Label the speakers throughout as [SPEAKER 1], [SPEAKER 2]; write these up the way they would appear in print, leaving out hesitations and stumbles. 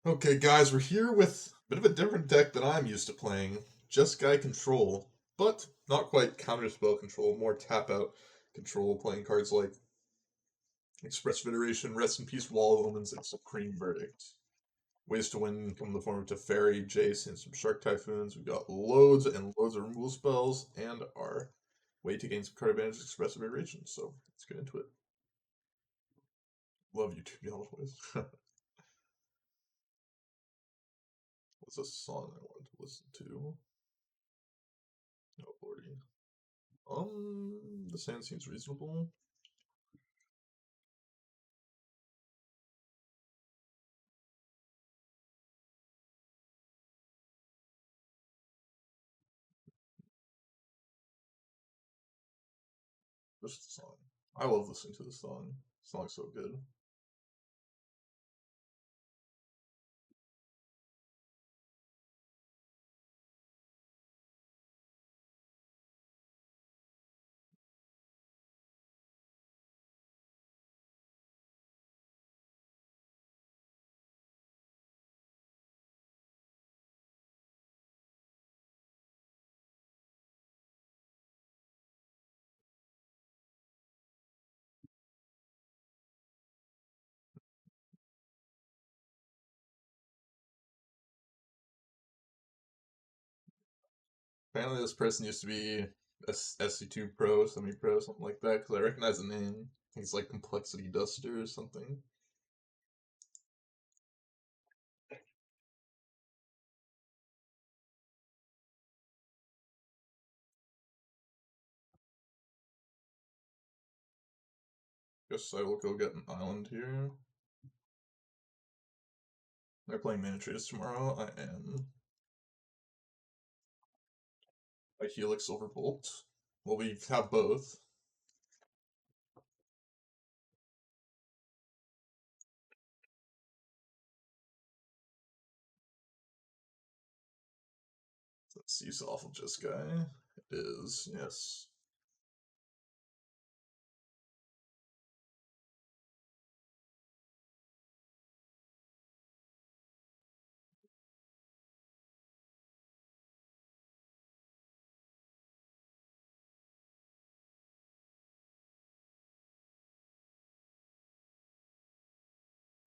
[SPEAKER 1] Okay, guys, we're here with a bit of a different deck than I'm used to playing. Jeskai control, but not quite counterspell control, more tap out control, playing cards like Express Federation, Rest in Peace, Wall of Omens, and Supreme Verdict. Ways to win come in the form of Teferi, Jace, and some Shark Typhoons. We've got loads and loads of removal spells, and our way to gain some card advantage is Express Federation, so let's get into it. Love you two yellow boys. What's a song I wanted to listen to? Oh lordy. The sand seems reasonable. Just the song. I love listening to the song. The song's so good. Apparently, this person used to be a SC2 pro, semi pro, something like that, because I recognize the name. I think it's like Complexity Duster or something. Guess I will go get an island here. They're playing Mana Trees tomorrow. I am a Helix Silverbolt. Well, we have both. Let's use Awful Jeskai. It is, yes.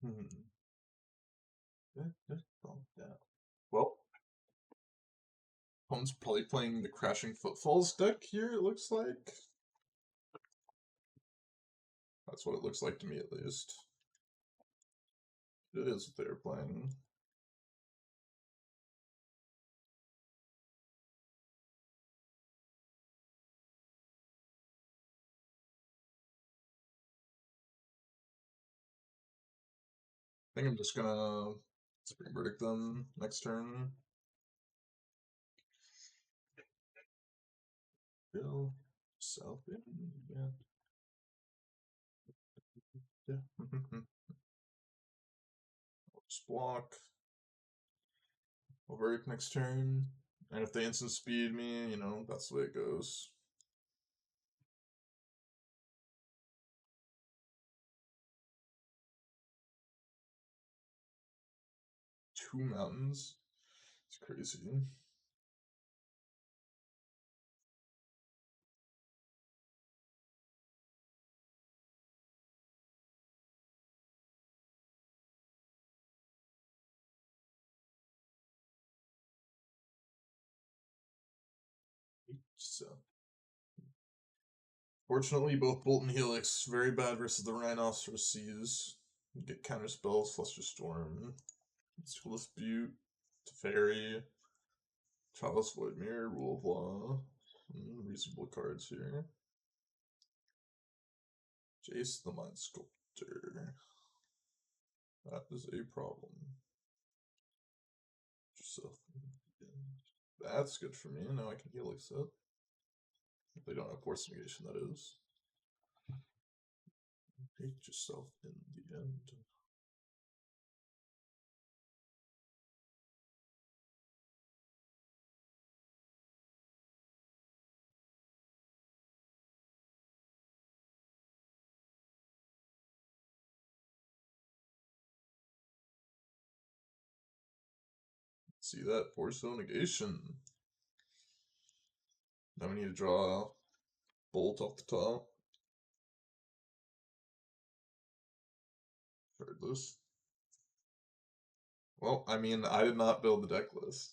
[SPEAKER 1] Hmm. Yeah. Well, Home's probably playing the Crashing Footfalls deck here, it looks like. That's what it looks like to me, at least. It is what they're playing. I think I'm just gonna Spring Verdict them next turn. Bill, South End, yeah. Yeah. Just block. I'll Verdict next turn. And if they instant speed me, that's the way it goes. Two mountains. It's crazy. So, fortunately, both Bolt and Helix very bad versus the Rhinoceros Seas. Get counter spells, Fluster Storm, School Dispute, Teferi, Chalice Void Mirror, Rule of Law. Reasonable cards here. Jace the Mind Sculptor. That is a problem. Yourself. That's good for me. Now I can Helix it. They don't have Force Negation, that is. Hate yourself in the end. See that? Force negation. Now we need to draw a bolt off the top. Regardless. Well, I mean, I did not build the deck list.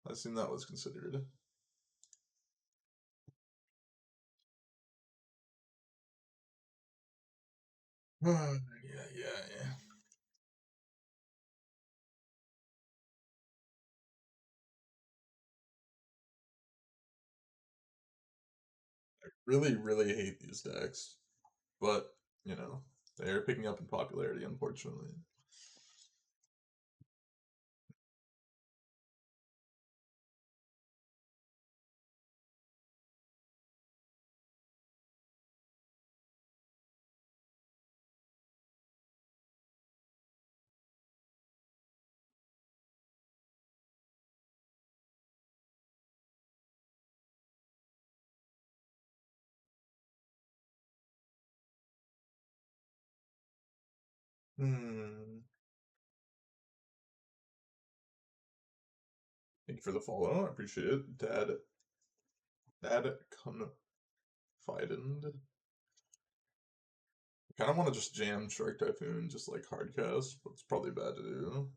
[SPEAKER 1] I assume that was considered. Yeah. Really hate these decks. But, you know, they're picking up in popularity, unfortunately. Hmm. Thank you for the follow. I appreciate it. Dad confident. I kind of want to just jam Shark Typhoon, just like hardcast, but it's probably bad to do.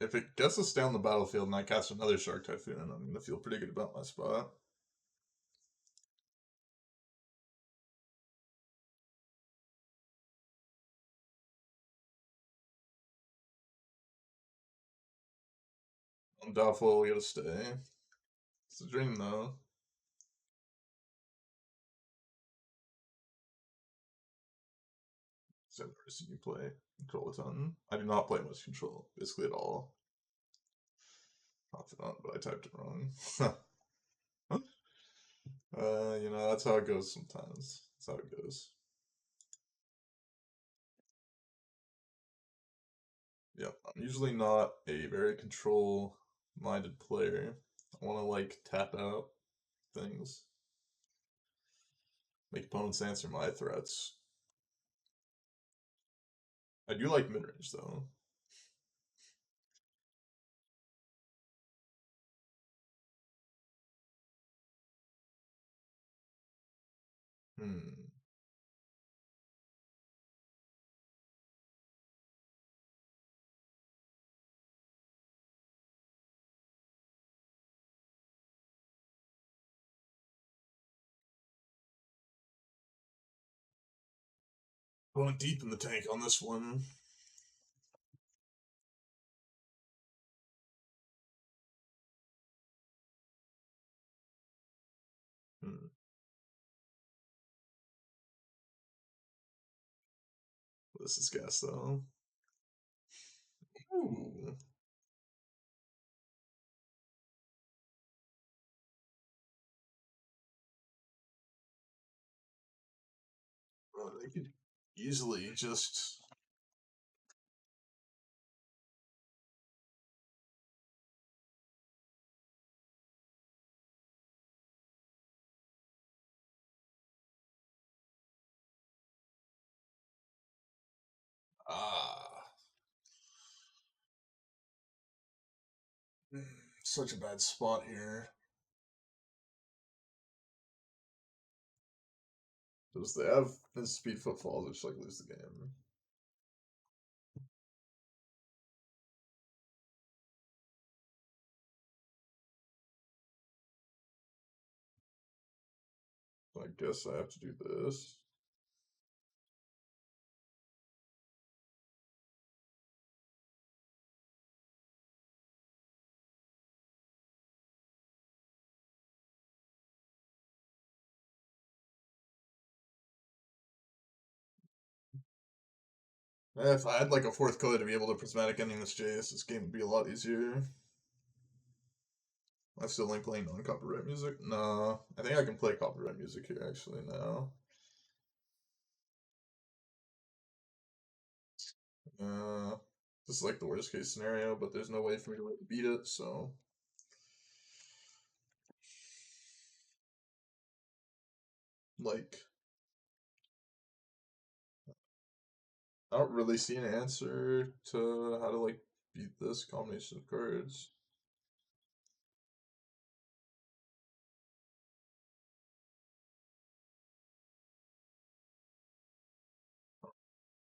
[SPEAKER 1] If it gets us down the battlefield and I cast another Shark Typhoon, I'm gonna feel pretty good about my spot. I'm doubtful we gotta stay. It's a dream though. So I've never seen you play control a ton. I do not play much control, basically at all. Confidant, but I typed it wrong. That's how it goes sometimes. That's how it goes. Yep, I'm usually not a very control-minded player. I want to like tap out things, make opponents answer my threats. I do like mid-range though. Hmm. Going deep in the tank on this one. Hmm. This is gas though. Ooh. Bro, they could easily just. Ah. Such a bad spot here. Because they have speed footfalls, which like lose the game. So I guess I have to do this. If I had like a fourth color to be able to prismatic ending this Jace, this game would be a lot easier. I still like playing non-copyright music. Nah, I think I can play copyright music here actually now. Uh, this is like the worst case scenario, but there's no way for me to like, beat it, so like I don't really see an answer to how to like beat this combination of cards.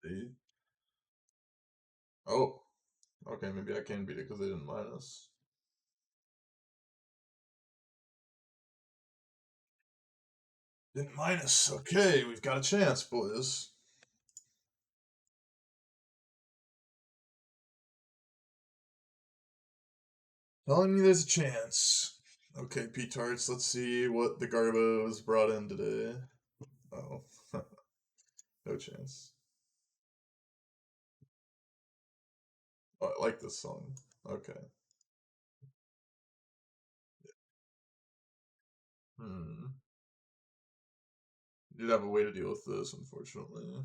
[SPEAKER 1] They, oh, okay, maybe I can beat it because they didn't minus. Didn't minus. Okay, we've got a chance, boys. Telling me there's a chance. Okay, P-Tarts, let's see what the Garbos brought in today. Oh, no chance. Oh, I like this song. Okay. Hmm. You'd have a way to deal with this, unfortunately.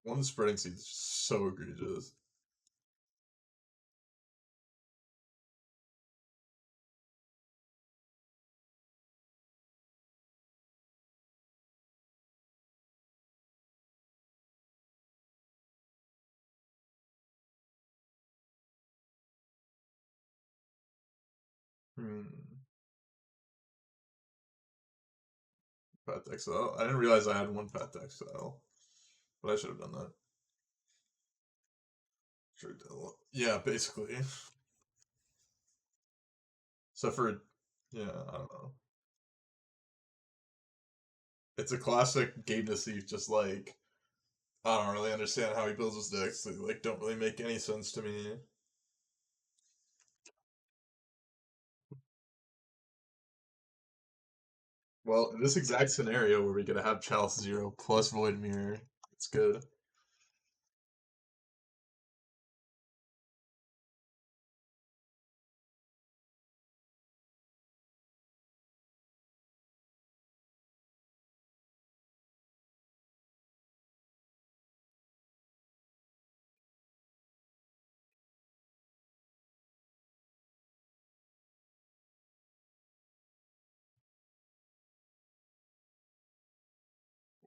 [SPEAKER 1] One spreading seed is just so egregious. Hmm. Path to Exile. I didn't realize I had one Path to Exile, but I should have done that. Sure did. Yeah, basically. Except for, yeah, I don't know. It's a classic game nasseif, just like I don't really understand how he builds his decks. They like don't really make any sense to me. Well, in this exact scenario where we're gonna have Chalice Zero plus Void Mirror, it's good.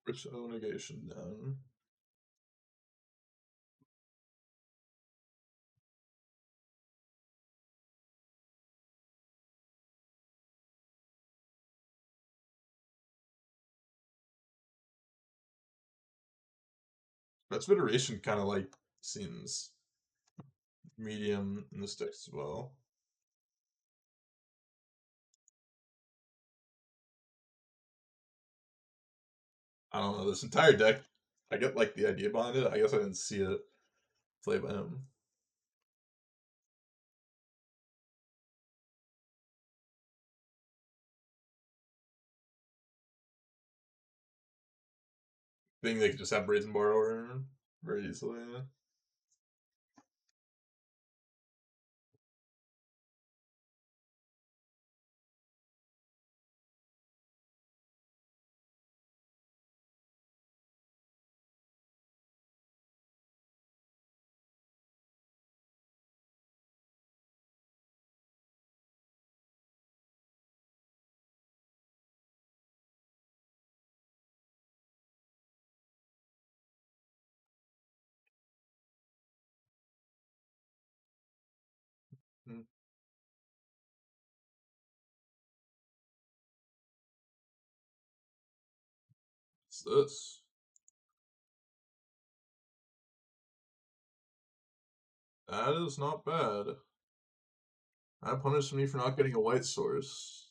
[SPEAKER 1] Which O negation down. That's iteration kind of like seems medium in this deck as well. I don't know this entire deck. I get like the idea behind it. I guess I didn't see it played by him. Think they could just have Brazen Bar over very easily. Hmm. What's this? That is not bad. That punished me for not getting a white source.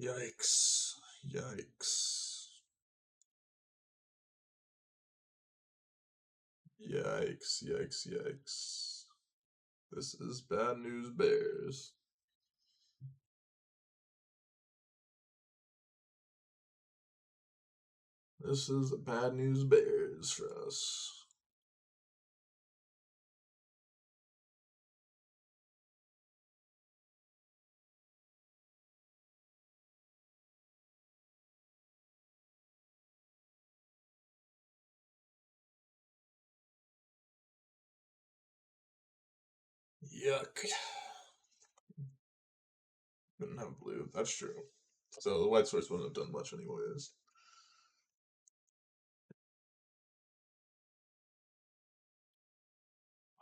[SPEAKER 1] Yikes. Yikes. Yikes, yikes, yikes. This is bad news bears. This is bad news bears for us. Yuck. Didn't have blue. That's true. So the white source wouldn't have done much anyways.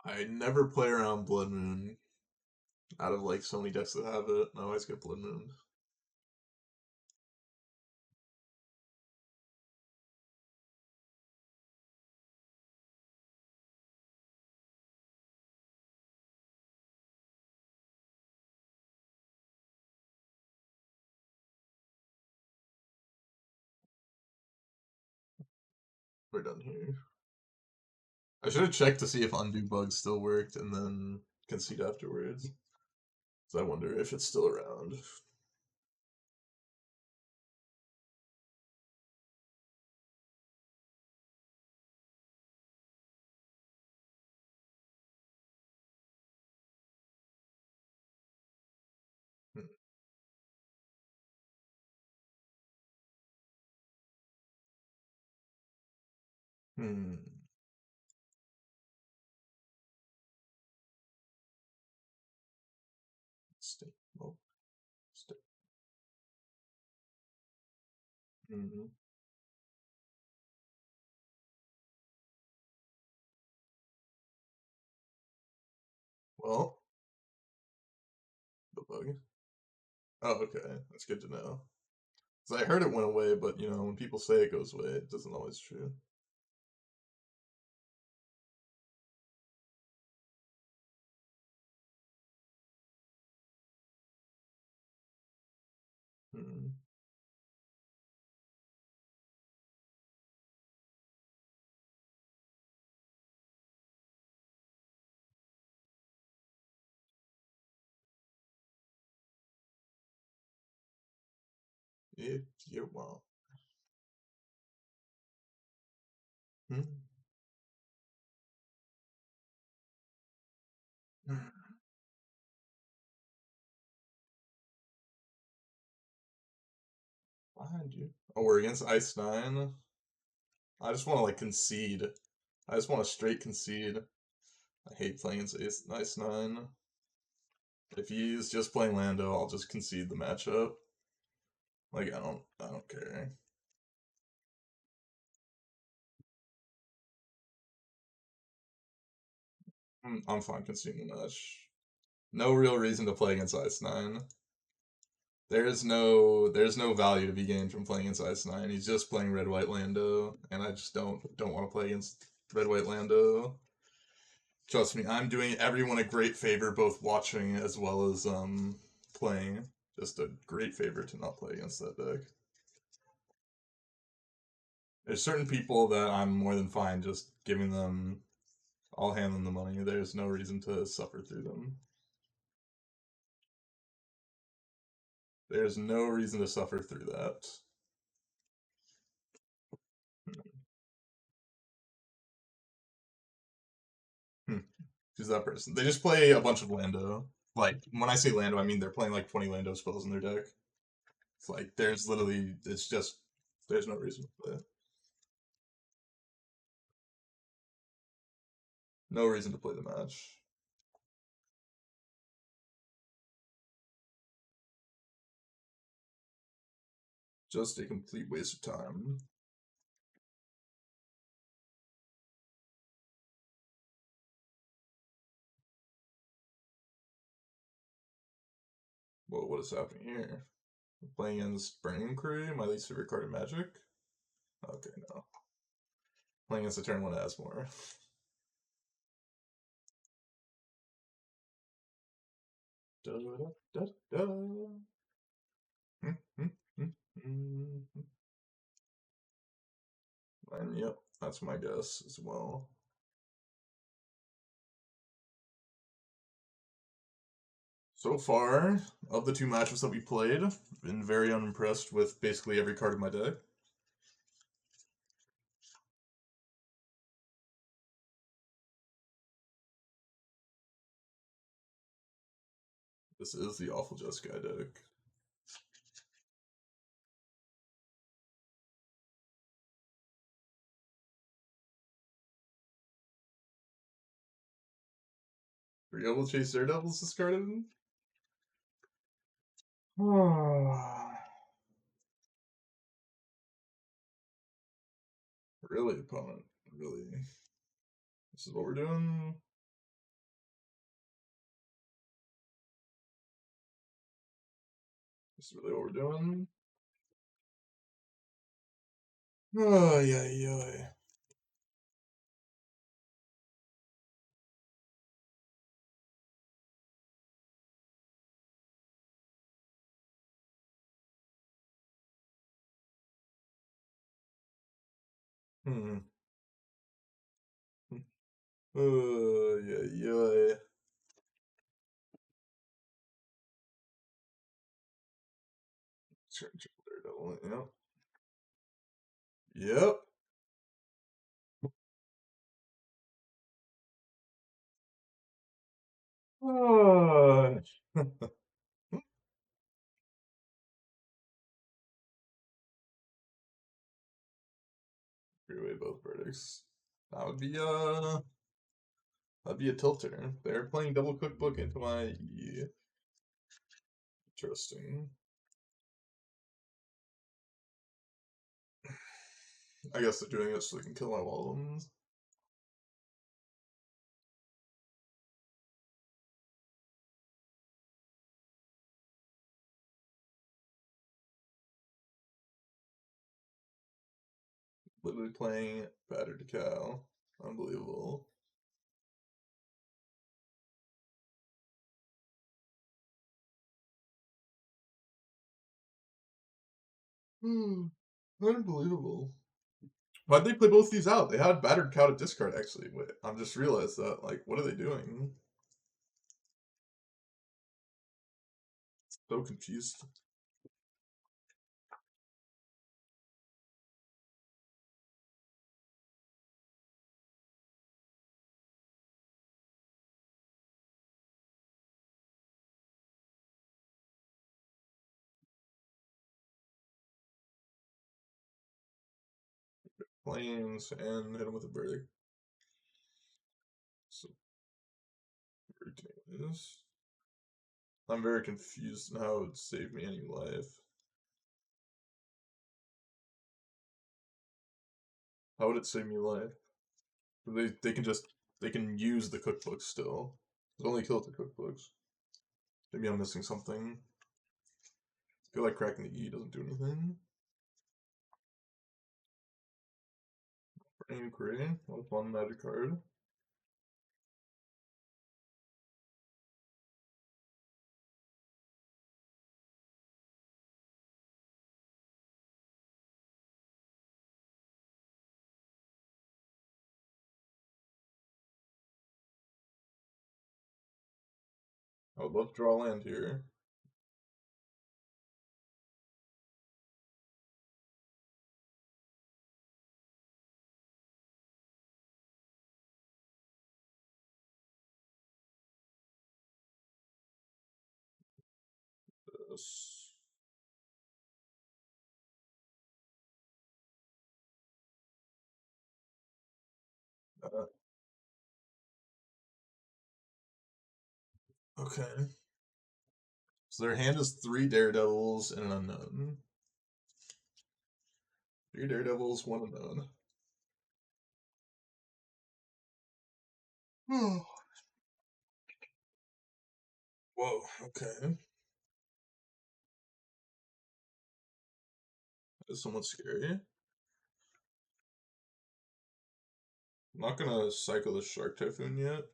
[SPEAKER 1] I never play around Blood Moon. Out of like so many decks that have it, I always get Blood Moon. We're done here. I should have checked to see if undo bugs still worked and then concede afterwards. So I wonder if it's still around. Hmm. Hmm. Stay. Oh, stay. Hmm. Well, the bug. Oh, okay. That's good to know. 'Cause I heard it went away, but you know, when people say it goes away, it doesn't always true. Hmm. If you want. Hmm. Behind you. Oh, we're against Ice 9. I just want to like concede. I just want to straight concede. I hate playing against Ice 9. If he's just playing Lando, I'll just concede the matchup. Like I don't care. I'm fine conceding the match. No real reason to play against Ice 9. There's no value to be gained from playing against Ice 9. He's just playing Red White Lando, and I just don't want to play against Red White Lando. Trust me, I'm doing everyone a great favor, both watching as well as playing. Just a great favor to not play against that deck. There's certain people that I'm more than fine just giving them. I'll hand them the money. There's no reason to suffer through them. There's no reason to suffer through that. Hmm. Who's that person? They just play a bunch of Lando. Like when I say Lando, I mean they're playing like 20 Lando spells in their deck. It's like there's literally it's just there's no reason to play. No reason to play the match. Just a complete waste of time. Well, what is happening here? I'm playing against Burning Crew, my least favorite card in Magic. Okay, no. Playing against a turn one Asmore. Da, da, da, da. And yep, that's my guess as well. So far, of the two matches that we played, been very unimpressed with basically every card in my deck. This is the awful Jeskai deck. Were you able to chase Daredevils discarded? Really, opponent? Really? This is what we're doing? This is really what we're doing? Oh, yeah, yeah. Hmm. Yeah, yeah. Daredevil, yep. Yep. Oh. Agree with both verdicts. That would be that'd be a tilter. They're playing double cookbook into my interesting. I guess they're doing it so they can kill my Wallums. Literally playing Battered Cow. Unbelievable. Unbelievable. Why'd they play both these out? They had Battered Cow to discard, actually. Wait, I'm just realized that. Like, what are they doing? So confused. Flames and hit him with a verdict. So, verdict is. I'm very confused on how it would save me any life. How would it save me life? They can use the cookbooks still. It only kills the cookbooks. Maybe I'm missing something. I feel like cracking the E doesn't do anything. Brain Inquiry, what a fun magic card. I would love to draw land here. This. Okay. So their hand is 3 Daredevils and an unknown. 3 Daredevils, 1 unknown. Whoa, okay. That is somewhat scary. I'm not gonna cycle the Shark Typhoon yet.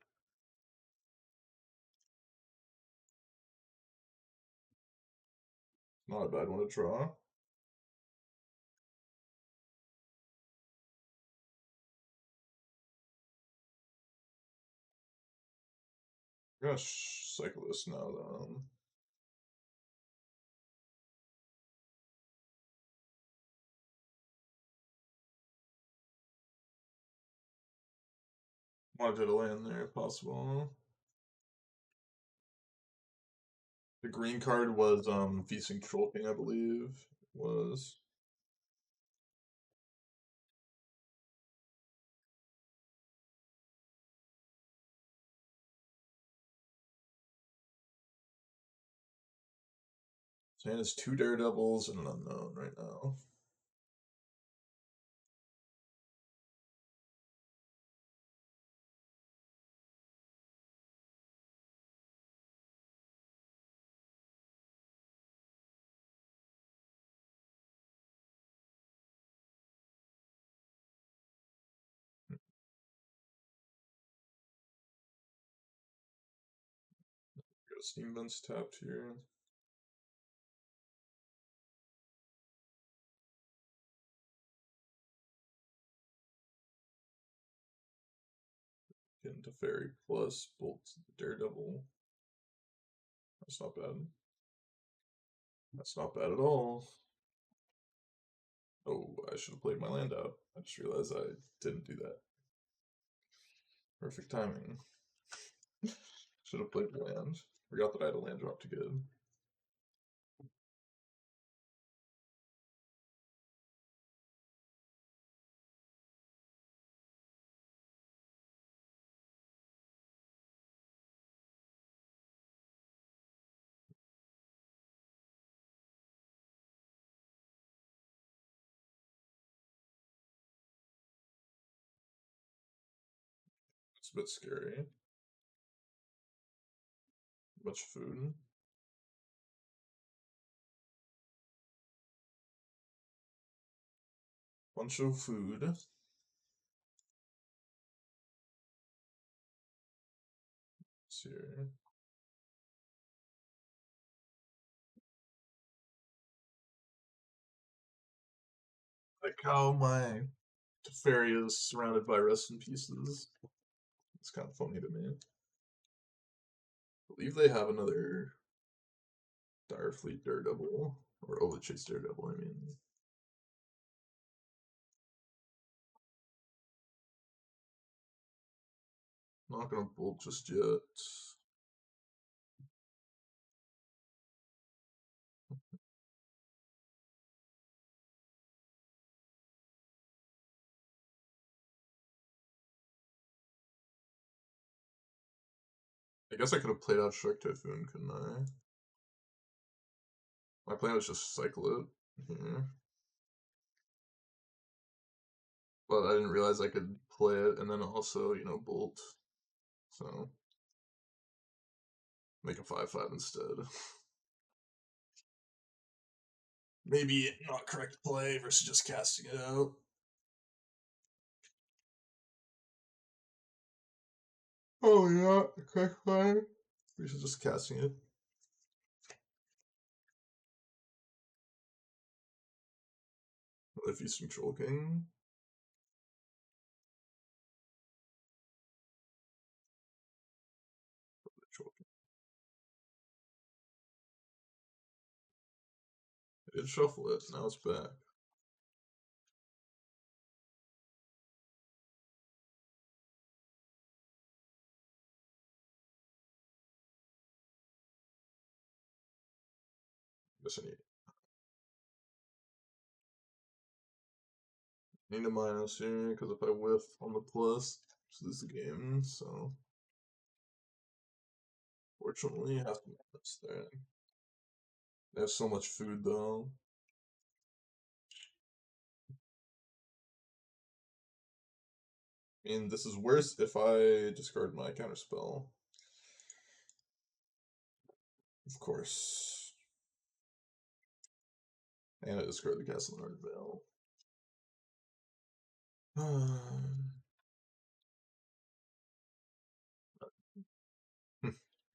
[SPEAKER 1] Not a bad one to draw. I'm gonna cycle this now then. Wanted to land there if possible. The green card was Feasting Troll King, I believe. Was. So has two Daredevils and an unknown right now. Got Steam Vents tapped here. Get into Fairy plus Bolt Daredevil. That's not bad. That's not bad at all. Oh, I should have played my land out. I just realized I didn't do that. Perfect timing. Should have played the land. Forgot that I had a land drop to get. It's a bit scary. Much food. Bunch of food. Let's see here. Like how my fairy is surrounded by rest in pieces. It's kind of funny to me. I believe they have another Direfleet Daredevil. Or Overchase Daredevil, I mean. Not gonna bolt just yet. I guess I could have played out Shark Typhoon, couldn't I? My plan was just cycle it here. But I didn't realize I could play it and then also, bolt. So, make a 5/5 instead. Maybe not correct play versus just casting it out. Oh, yeah, correct play versus just casting it. If he's Troll King. Troll King. I did shuffle it, now it's back. Guess I need a minus here, because if I whiff on the plus, just lose the game, so. Fortunately, I have to minus there. They have so much food, though. I mean, this is worse if I discard my counterspell. Of course. And I discard the Castle Nard Veil.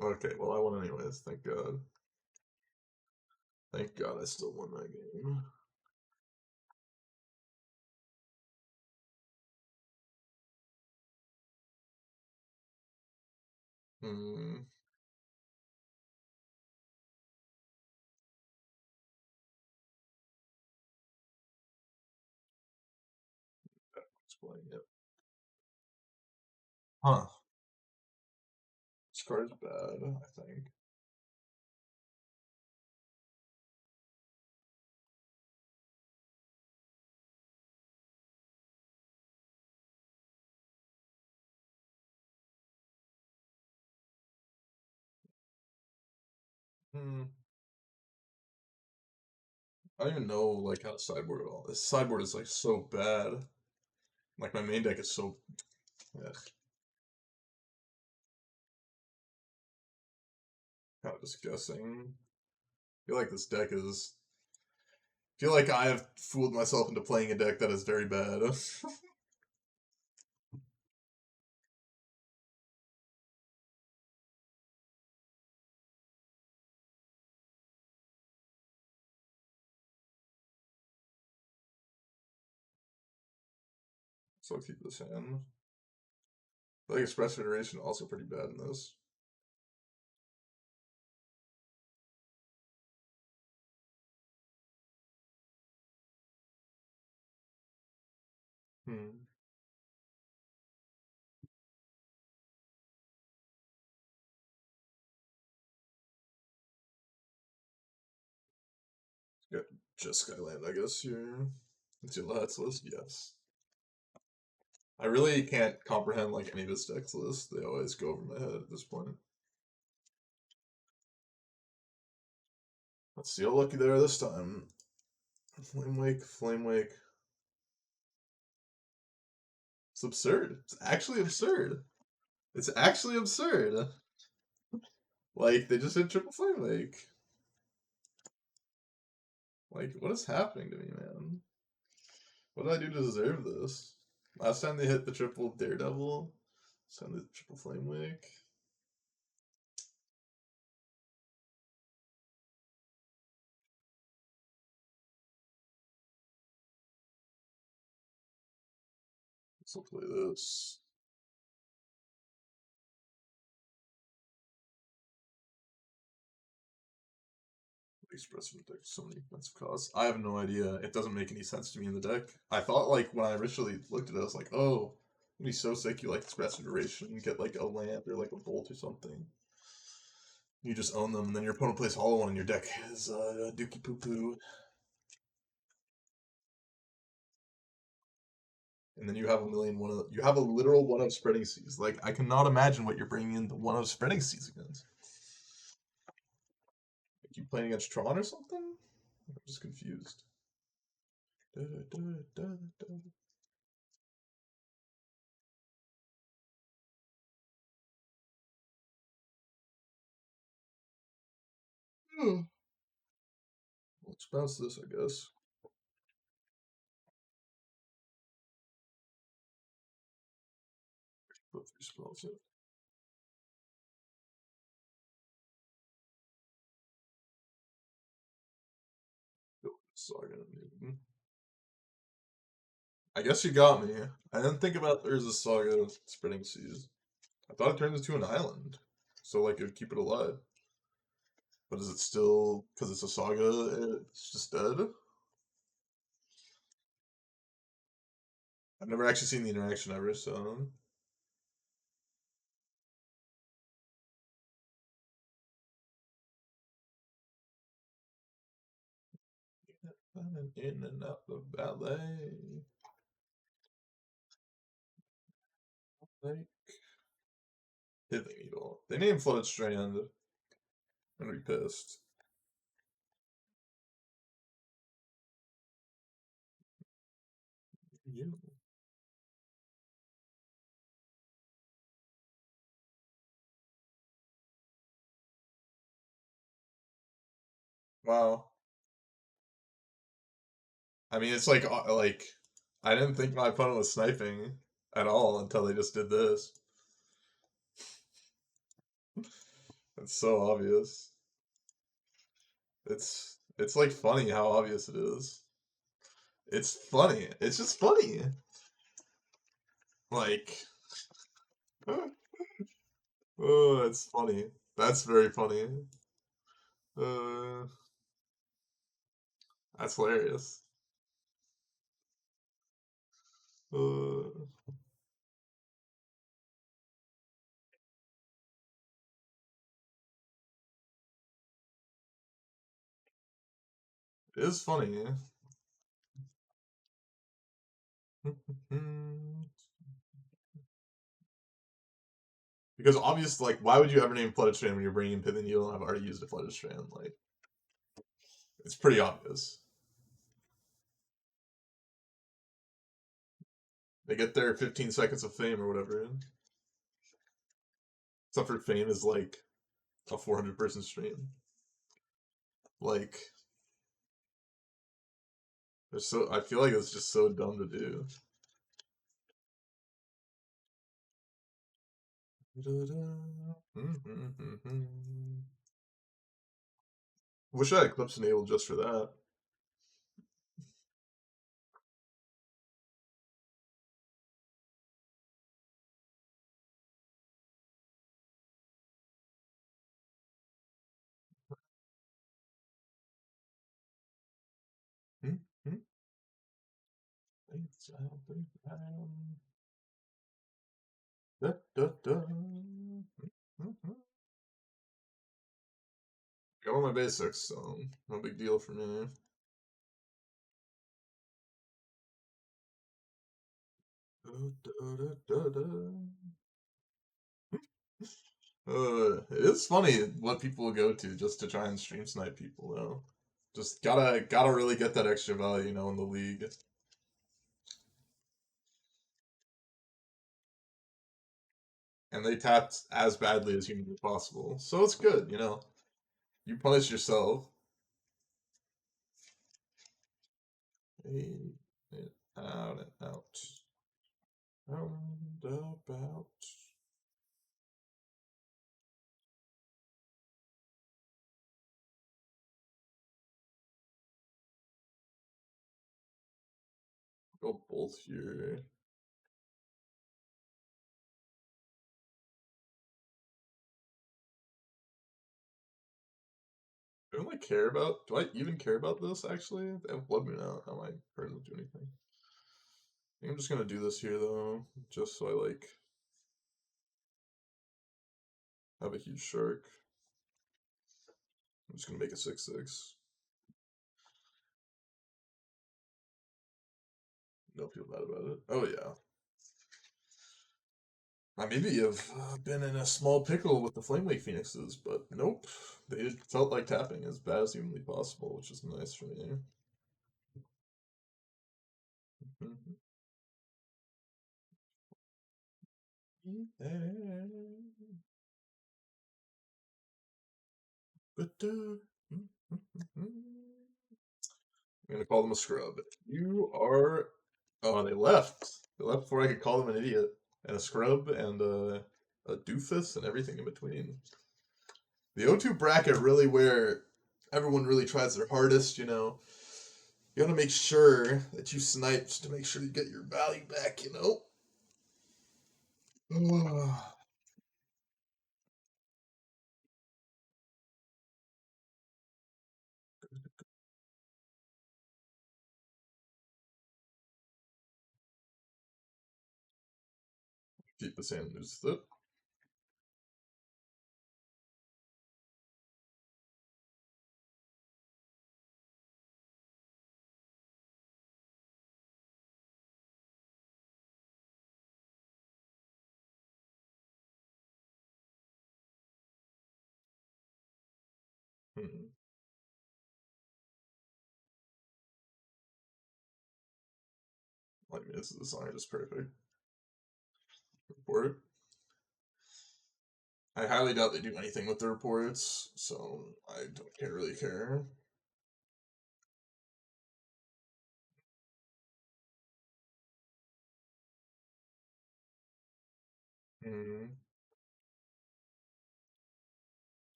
[SPEAKER 1] Okay, well, I won anyways, thank God. Thank God I still won that game. Hmm. Explain it. Huh. This card is bad, I think. Hmm. I don't even know like how to sideboard at all. This sideboard is like so bad. Like my main deck is so ugh, kind of disgusting. I feel like this deck is. I feel like I have fooled myself into playing a deck that is very bad. So I'll keep this in. I like Express Federation also pretty bad in this. Hmm. Got Jeskai land, I guess here. Let's see the hats list. Yes. I really can't comprehend like any of his decks lists. They always go over my head at this point. Let's see how lucky they are this time. Flame Wake, Flame Wake. It's absurd. It's actually absurd. It's actually absurd. Like they just hit triple Flame Wake. Like what is happening to me, man? What did I do to deserve this? Last time they hit the triple Daredevil. This time the triple Flame Wake. So play this. Expressive deck, so many expensive costs. I have no idea. It doesn't make any sense to me in the deck. I thought like when I initially looked at it, I was like, oh, it'd be so sick. You like expressive duration and get like a lamp or like a bolt or something. You just own them, and then your opponent plays Hollow One, and your deck is Dookie Poo Poo. And then you have a million one of you have a literal one of spreading seas. Like I cannot imagine what you're bringing in the one of spreading seas against. Like you playing against Tron or something? I'm just confused. Da, da, da, da. Hmm. Let's bounce this, I guess. Put three spells in. Saga. I guess you got me. I didn't think about there's a saga spreading seas. I thought it turned into an island, so like it would keep it alive. But is it still because it's a saga? It's just dead. I've never actually seen the interaction ever, so in and out the ballet. Like Pithing Needle. They named Flooded Strand. I'm gonna be pissed. You. Wow. I mean, it's like I didn't think my opponent was sniping at all until they just did this. It's so obvious. It's like funny how obvious it is. It's funny. It's just funny. Like, oh, it's funny. That's very funny. Uh, that's hilarious. Uh, it is funny. Because obviously, like, why would you ever name Flooded Strand when you're bringing in Pith and you don't have already used a Flooded Strand? Like, it's pretty obvious. They get their 15 seconds of fame or whatever. Except for fame is like a 400-person stream. Like, they're so. I feel like it's just so dumb to do. Wish I had clips enabled just for that. Got all my basics, so no big deal for me. It is funny what people go to just to try and stream snipe people, though. Just gotta really get that extra value, in the league. And they tapped as badly as humanly possible, so it's good. You punish yourself. Fade it out and out. Round about. Go both here. Do I care about? Do I even care about this? Actually, they have blood moon out. How am I hurting to do anything? I think I'm just gonna do this here though, just so I like have a huge shark. I'm just gonna make a 6/6. Don't feel bad about it. Oh yeah. I maybe have been in a small pickle with the Flame Wake Phoenixes, but nope. They felt like tapping as bad as humanly possible, which is nice for me. I'm gonna call them a scrub. You are. Oh, they left. They left before I could call them an idiot and a scrub and a doofus and everything in between. The O2 bracket really where everyone really tries their hardest. You gotta make sure that you snipe to make sure you get your value back. Keep the same news with it. Hmm. Like this is the song just perfect. Report. I highly doubt they do anything with the reports, so I don't really care. Hmm.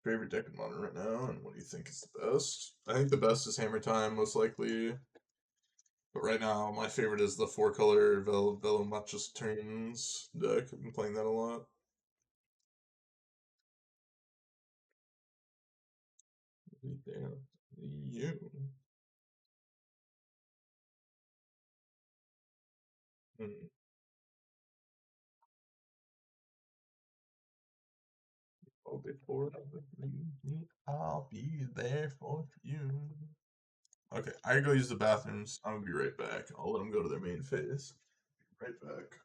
[SPEAKER 1] favorite deck in Modern right now, and what do you think is the best? I think the best is Hammer Time, most likely. But right now, my favorite is the 4-color Velomatchus Turns deck. I've been playing that a lot. There, you. Hmm. Oh, before I'll be there for you. Okay, I gotta go use the bathrooms. I'm gonna be right back. I'll let them go to their main phase. Right back.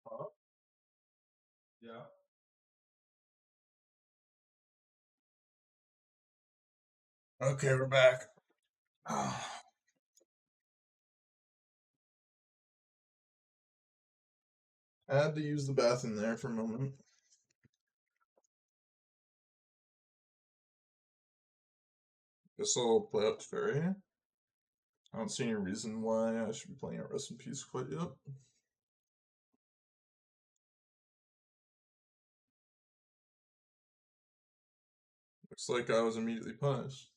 [SPEAKER 1] Huh? Yeah. Okay, we're back. I had to use the bathroom there for a moment. Guess I'll play out Fairy. I don't see any reason why I should be playing out Rest in Peace quite yet. Looks like I was immediately punished.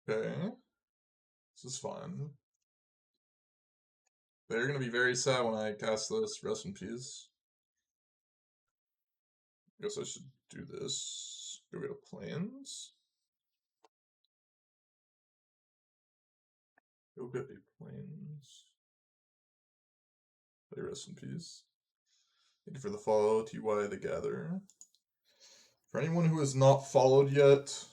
[SPEAKER 1] Okay, this is fun. They're gonna be very sad when I cast this Rest in Peace. Guess I should do this. Go to plans. Go get a plans. May rest in peace. Thank you for the follow, TY the Gatherer. For anyone who has not followed yet,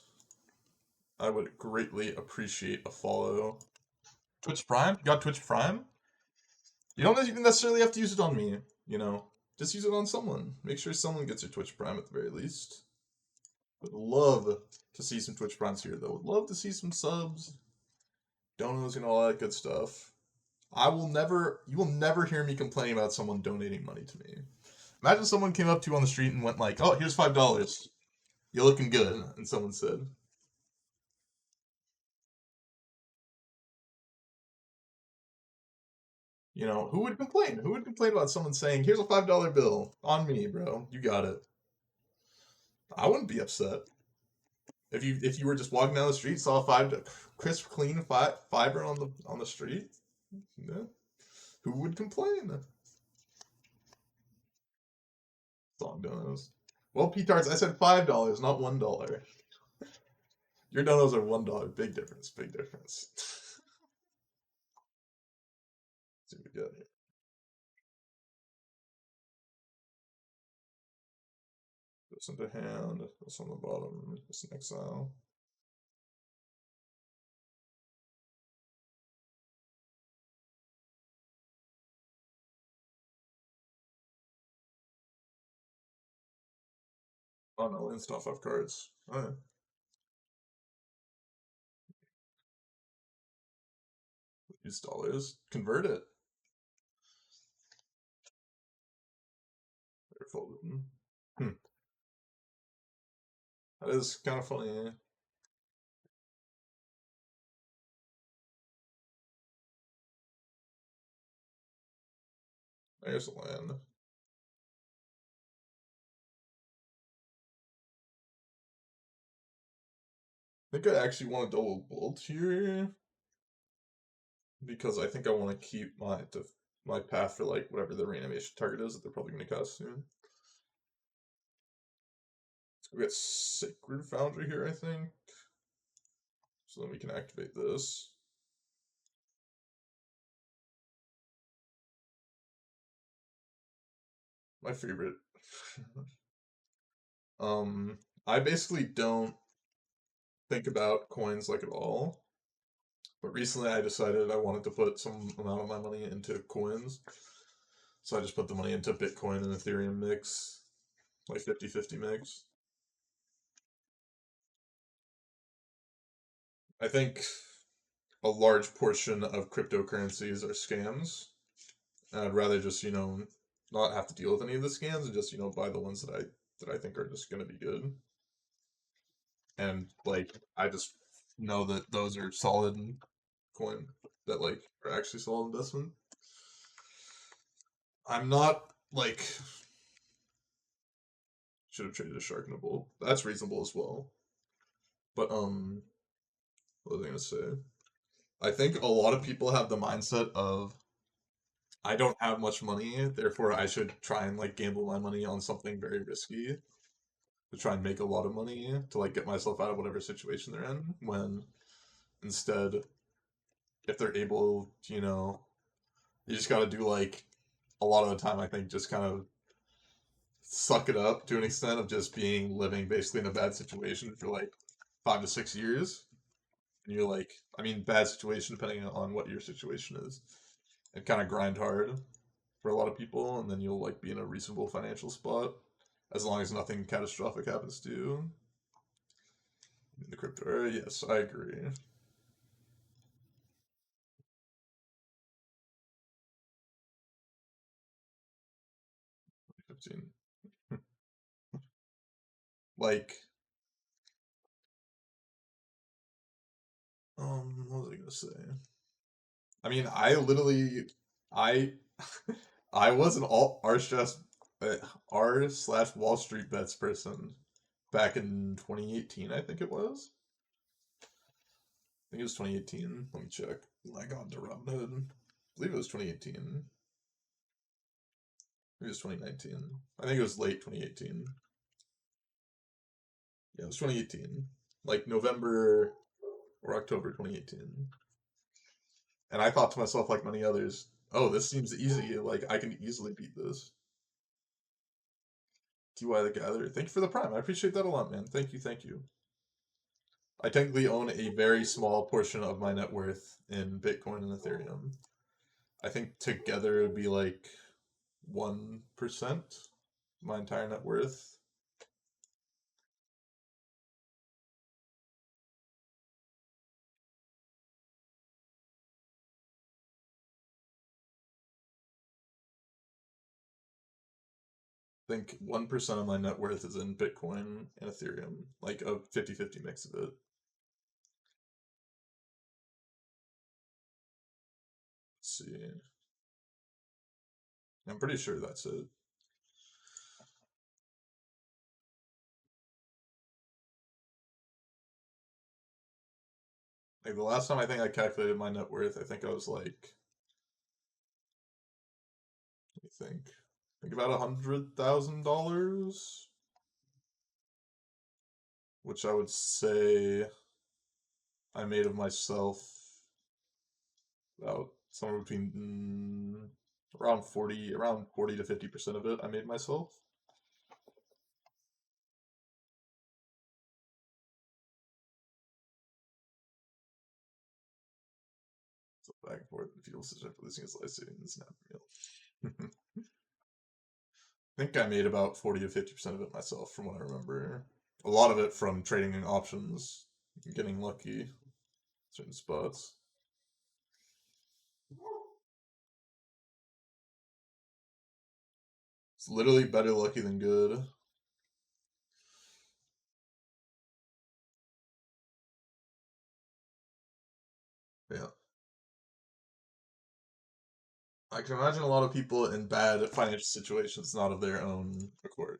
[SPEAKER 1] I would greatly appreciate a follow. Twitch Prime? You got Twitch Prime? You don't even necessarily have to use it on me, you know. Just use it on someone. Make sure someone gets your Twitch Prime at the very least. Would love to see some Twitch Primes here, though. Would love to see some subs, donos, and all that good stuff. You will never hear me complain about someone donating money to me. Imagine someone came up to you on the street and went like, "Oh, here's $5. You're looking good," and someone said, you know, who would complain? Who would complain about someone saying, "Here's a $5 bill on me, bro. You got it." I wouldn't be upset if you were just walking down the street, saw a crisp, clean fiber on the street. Yeah. Who would complain? Song donos. Well, P-tarts, I said $5, not $1. Your donos are $1. Big difference. Big difference. Let's see what we got here. This into hand. This on the bottom. This in exile. Oh no, instant off cards. Alright. Use dollars. Convert it. They're folded. Hmm. That is kind of funny. There's a land. I think I actually want to double bolt here because I think I want to keep my path for like whatever the reanimation target is that they're probably going to cast soon. So we got Sacred Foundry here, I think. So then we can activate this. My favorite. I basically don't think about coins like at all. But recently I decided I wanted to put some amount of my money into coins. So I just put the money into Bitcoin and Ethereum mix, like 50-50 mix. I think a large portion of cryptocurrencies are scams. And I'd rather just, not have to deal with any of the scams and just, buy the ones that I think are just gonna be good. And like I just know that those are solid coin that like are actually solid investment. I'm not like should have traded a shark in a bowl. That's reasonable as well. But what was I gonna say? I think a lot of people have the mindset of I don't have much money, therefore I should try and like gamble my money on something very risky to try and make a lot of money to like get myself out of whatever situation they're in. When instead, if they're able, you just gotta do like a lot of the time. I think just kind of suck it up to an extent of just being living basically in a bad situation for like 5 to 6 years. And you're like, I mean, bad situation depending on what your situation is, and kind of grind hard for a lot of people, and then you'll like be in a reasonable financial spot as long as nothing catastrophic happens to you. In the crypto era, yes, I agree. 15. Like, what was I gonna say? I mean, I, I was an all R slash Wall Street bets person back in 2018, I think it was. I think it was 2018. Let me check. I got into Robinhood. I believe it was 2018. Maybe it was 2019. I think it was late 2018. Yeah, it was 2018. Like November or October 2018. And I thought to myself, like many others, Oh, this seems easy. Like, I can easily beat this. TY the Gatherer. Thank you for the prime. I appreciate that a lot, man. Thank you, thank you. I technically own a very small portion of my net worth in Bitcoin and Ethereum. I think together it would be like 1%, my entire net worth. I think 1% of my net worth is in Bitcoin and Ethereum, like a 50-50 mix of it. Let's see. I'm pretty sure that's it. Like the last time I think I calculated my net worth, I think I was like, let me think about $100,000, which I would say I made of myself about somewhere between around 40 to 50% of it I made myself. So back and forth, the fetal system losing his life savings not real. I think I made about 40 to 50% of it myself from what I remember. A lot of it from trading in options, getting lucky, certain spots. It's literally better lucky than good. Yeah. I can imagine a lot of people in bad financial situations not of their own accord.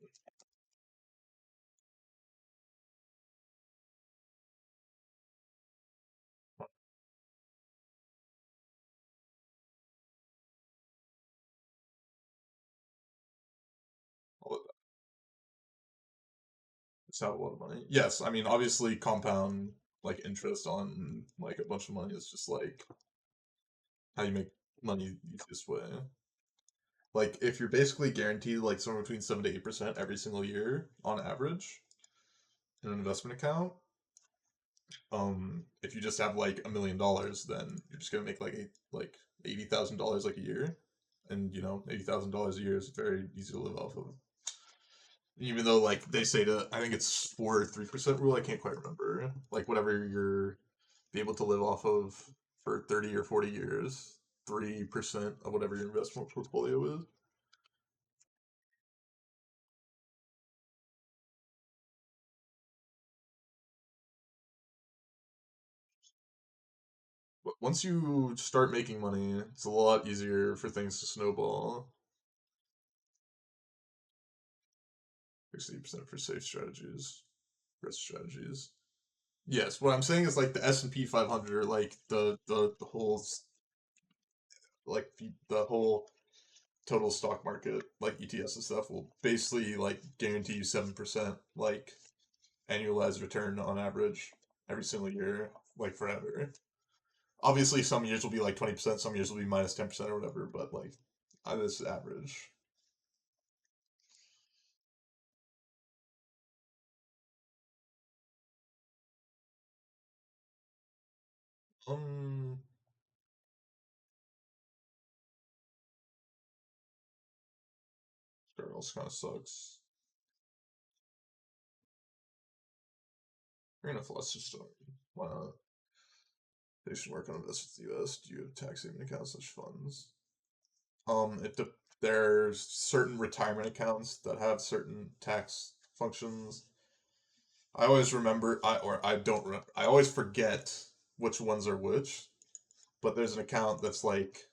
[SPEAKER 1] It's how a lot of money. Yes, I mean obviously compound like interest on like a bunch of money is just like how you make money the easiest way. Like if you're basically guaranteed like somewhere between 7 to 8% every single year on average in an investment account, if you just have like $1 million, then you're just gonna make like $80,000 like a year, and $80,000 a year is very easy to live off of. Even though like they say to, I think it's 4 or 3% rule. I can't quite remember. Like whatever you're be able to live off of for 30 or 40 years, 3% of whatever your investment portfolio is. But once you start making money, it's a lot easier for things to snowball. 60% for safe strategies, risk strategies. Yes, what I'm saying is like the S&P 500, or like the whole like the whole total stock market, like ETFs and stuff, will basically like guarantee you 7% like annualized return on average every single year, like forever. Obviously, some years will be like 20%, some years will be minus 10% or whatever, but like this is average. Um, Gaberial kind of sucks. You're in a fluster story. Why not? They should work on this with the U.S. Do you have tax saving accounts, such funds? There's certain retirement accounts that have certain tax functions. I always remember, I don't remember, I always forget which ones are which. But there's an account that's like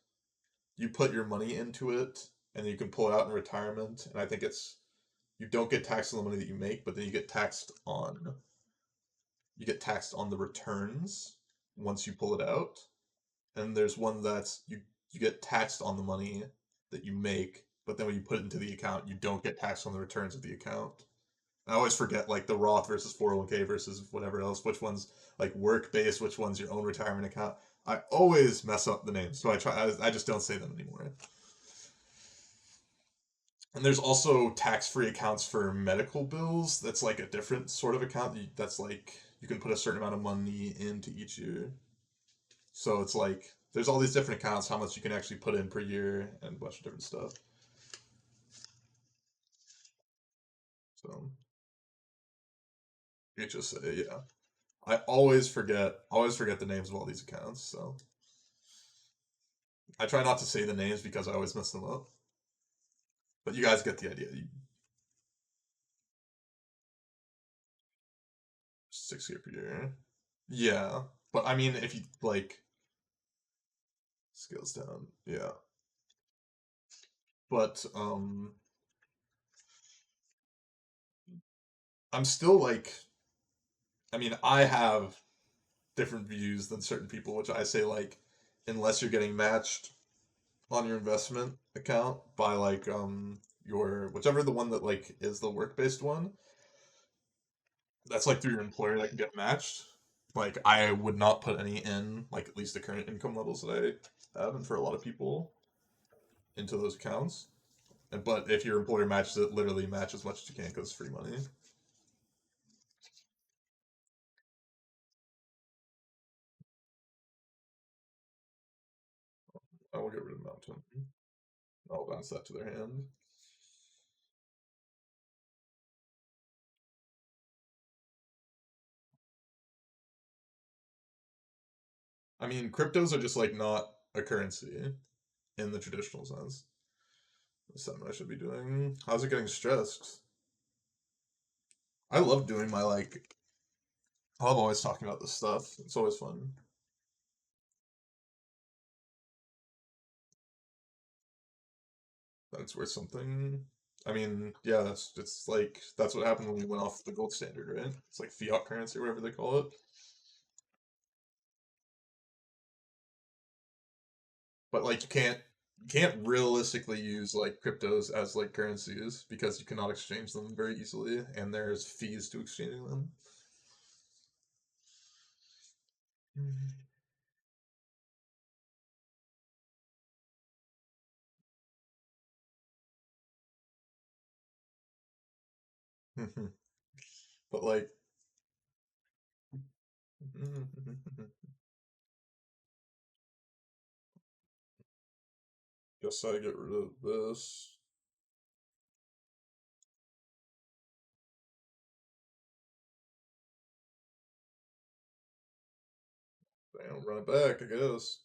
[SPEAKER 1] you put your money into it and you can pull it out in retirement. And I think it's you don't get taxed on the money that you make, but then you get taxed on the returns once you pull it out. And there's one that's you get taxed on the money that you make, but then when you put it into the account, you don't get taxed on the returns of the account. I always forget like the Roth versus 401k versus whatever else, which one's like work based, which one's your own retirement account. I always mess up the names, so I just don't say them anymore. And there's also tax-free accounts for medical bills. That's like a different sort of account. That's like you can put a certain amount of money into each year. So it's like there's all these different accounts, how much you can actually put in per year, and a bunch of different stuff. So HSA, yeah. I always forget the names of all these accounts. So I try not to say the names because I always mess them up. But you guys get the idea. 6 year per year. Yeah, but I mean, if you like scales down, yeah. But I'm still like, I mean, I have different views than certain people, which I say like, unless you're getting matched on your investment account by like your whichever the one that like is the work based one, that's like through your employer that can get matched. Like I would not put any in like at least the current income levels that I have, and for a lot of people into those accounts. And but if your employer matches it, literally match as much as you can because it's free money. I will get rid of Mountain. I'll bounce that to their hand. I mean, cryptos are just like not a currency in the traditional sense. That's something I should be doing. How's it getting stressed? I love doing my like. I love always talking about this stuff. It's always fun. That's worth something. I mean, yeah, that's it's like that's what happened when we went off the gold standard, right? It's like fiat currency, or whatever they call it. But like you can't realistically use like cryptos as like currencies because you cannot exchange them very easily, and there's fees to exchanging them. But like, guess I get rid of this. Damn, run it back, I guess.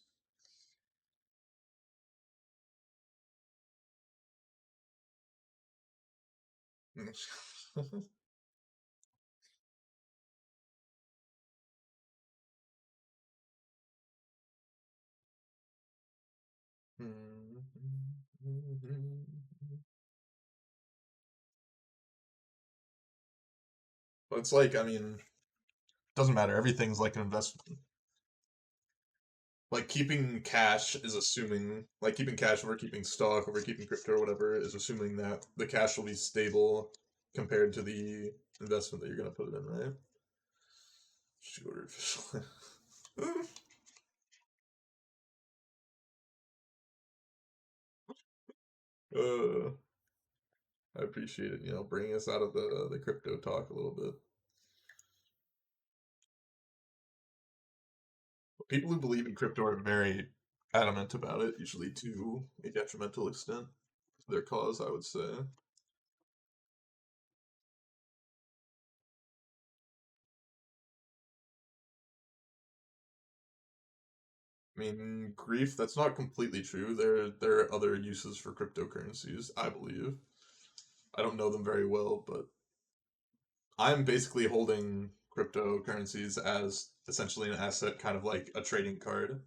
[SPEAKER 1] But it's like, I mean, doesn't matter. Everything's like an investment. Like keeping cash is assuming, like keeping cash over keeping stock over keeping crypto or whatever is assuming that the cash will be stable compared to the investment that you're gonna put it in, right? Sure. uh, I appreciate it. Bringing us out of the crypto talk a little bit. But people who believe in crypto are very adamant about it, usually to a detrimental extent to their cause, I would say. I mean, grief, that's not completely true. There are other uses for cryptocurrencies, I believe. I don't know them very well, but I'm basically holding cryptocurrencies as essentially an asset, kind of like a trading card.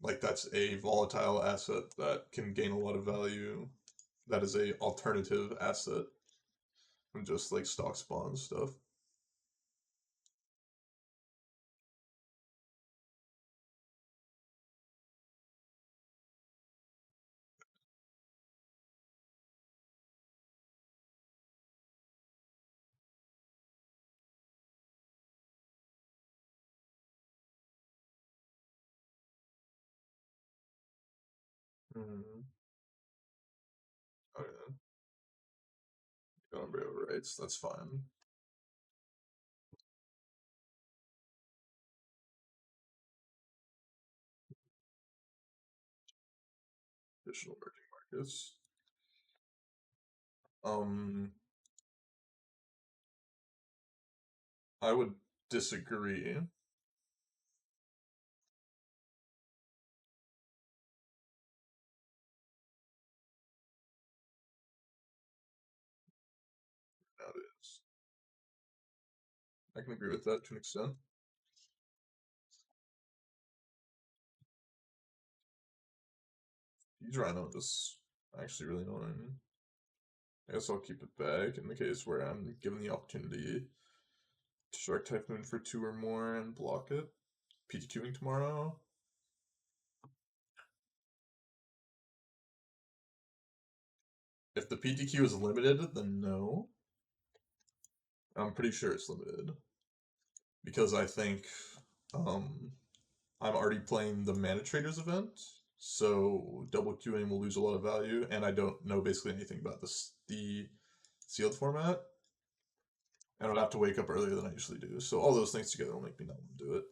[SPEAKER 1] Like that's a volatile asset that can gain a lot of value. That is a alternative asset from just like stocks, bonds, stuff. Mm. Okay. Gaberial rights, that's fine. Additional emerging markets. Um, I would disagree. That is. I can agree with that to an extent. These rhinos actually really annoying. I guess I'll keep it back in the case where I'm given the opportunity to Shark Typhoon for 2 or more and block it. PTQing tomorrow. If the PTQ is limited, then no. I'm pretty sure it's limited. Because I think um, I'm already playing the Mana Traders event, so double queuing will lose a lot of value, and I don't know basically anything about the sealed format. And I'd have to wake up earlier than I usually do. So all those things together will make me not want to do it.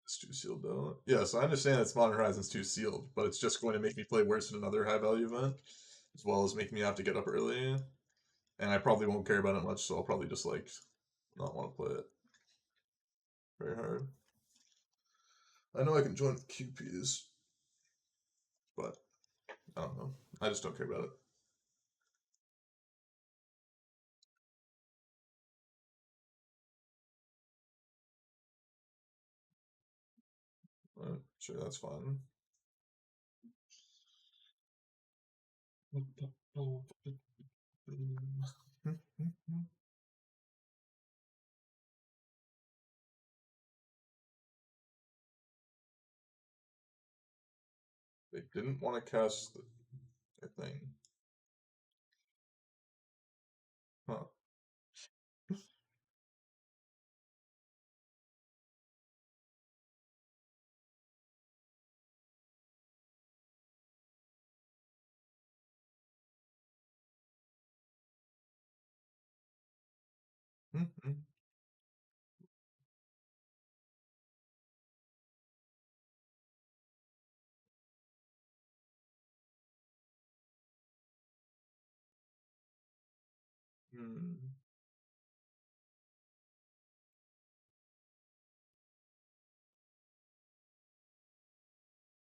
[SPEAKER 1] It's too sealed though. Yes, I understand it's Modern Horizons 2 sealed, but it's just going to make me play worse in another high value event, as well as make me have to get up early. And I probably won't care about it much, so I'll probably just like not want to play it very hard. I know I can join QPs, but I don't know. I just don't care about it. Sure, that's fine. They didn't want to cast the thing. Huh.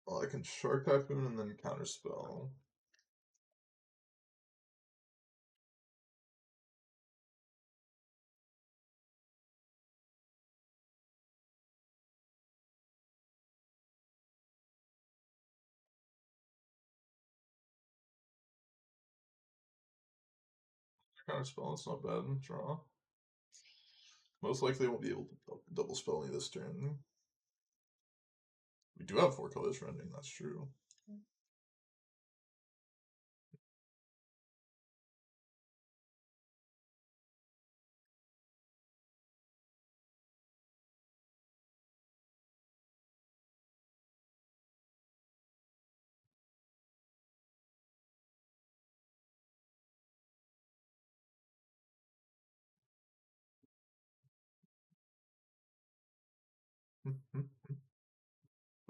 [SPEAKER 1] Well, I can Shark Typhoon and then Counterspell. Counterspell, it's not bad. Draw. Most likely won't be able to double spell any this turn. We do have 4 colors for ending, that's true.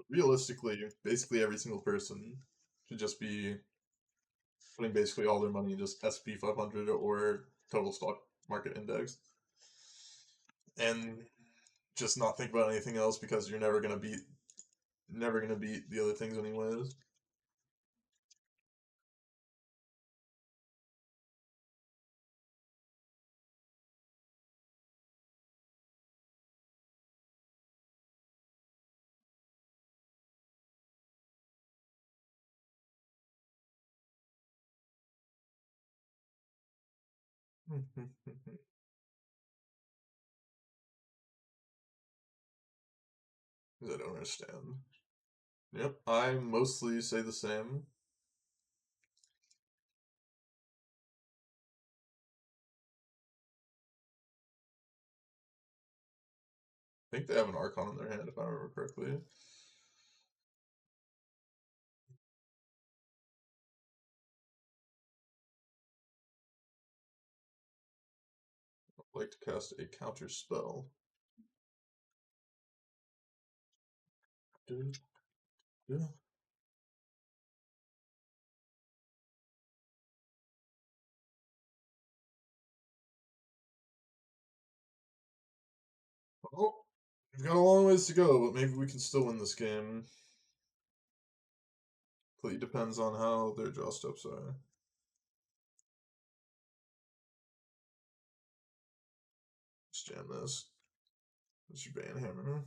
[SPEAKER 1] Realistically, basically every single person should just be putting basically all their money in just SP 500 or total stock market index, and just not think about anything else because you're never gonna beat the other things anyways. I don't understand. Yep, I mostly say the same. I think they have an Archon in their hand, if I remember correctly. I'd like to cast a counter spell. Yeah. Oh, we've got a long ways to go, but maybe we can still win this game. Completely depends on how their draw steps are. Let's jam this. That's your Banhammer.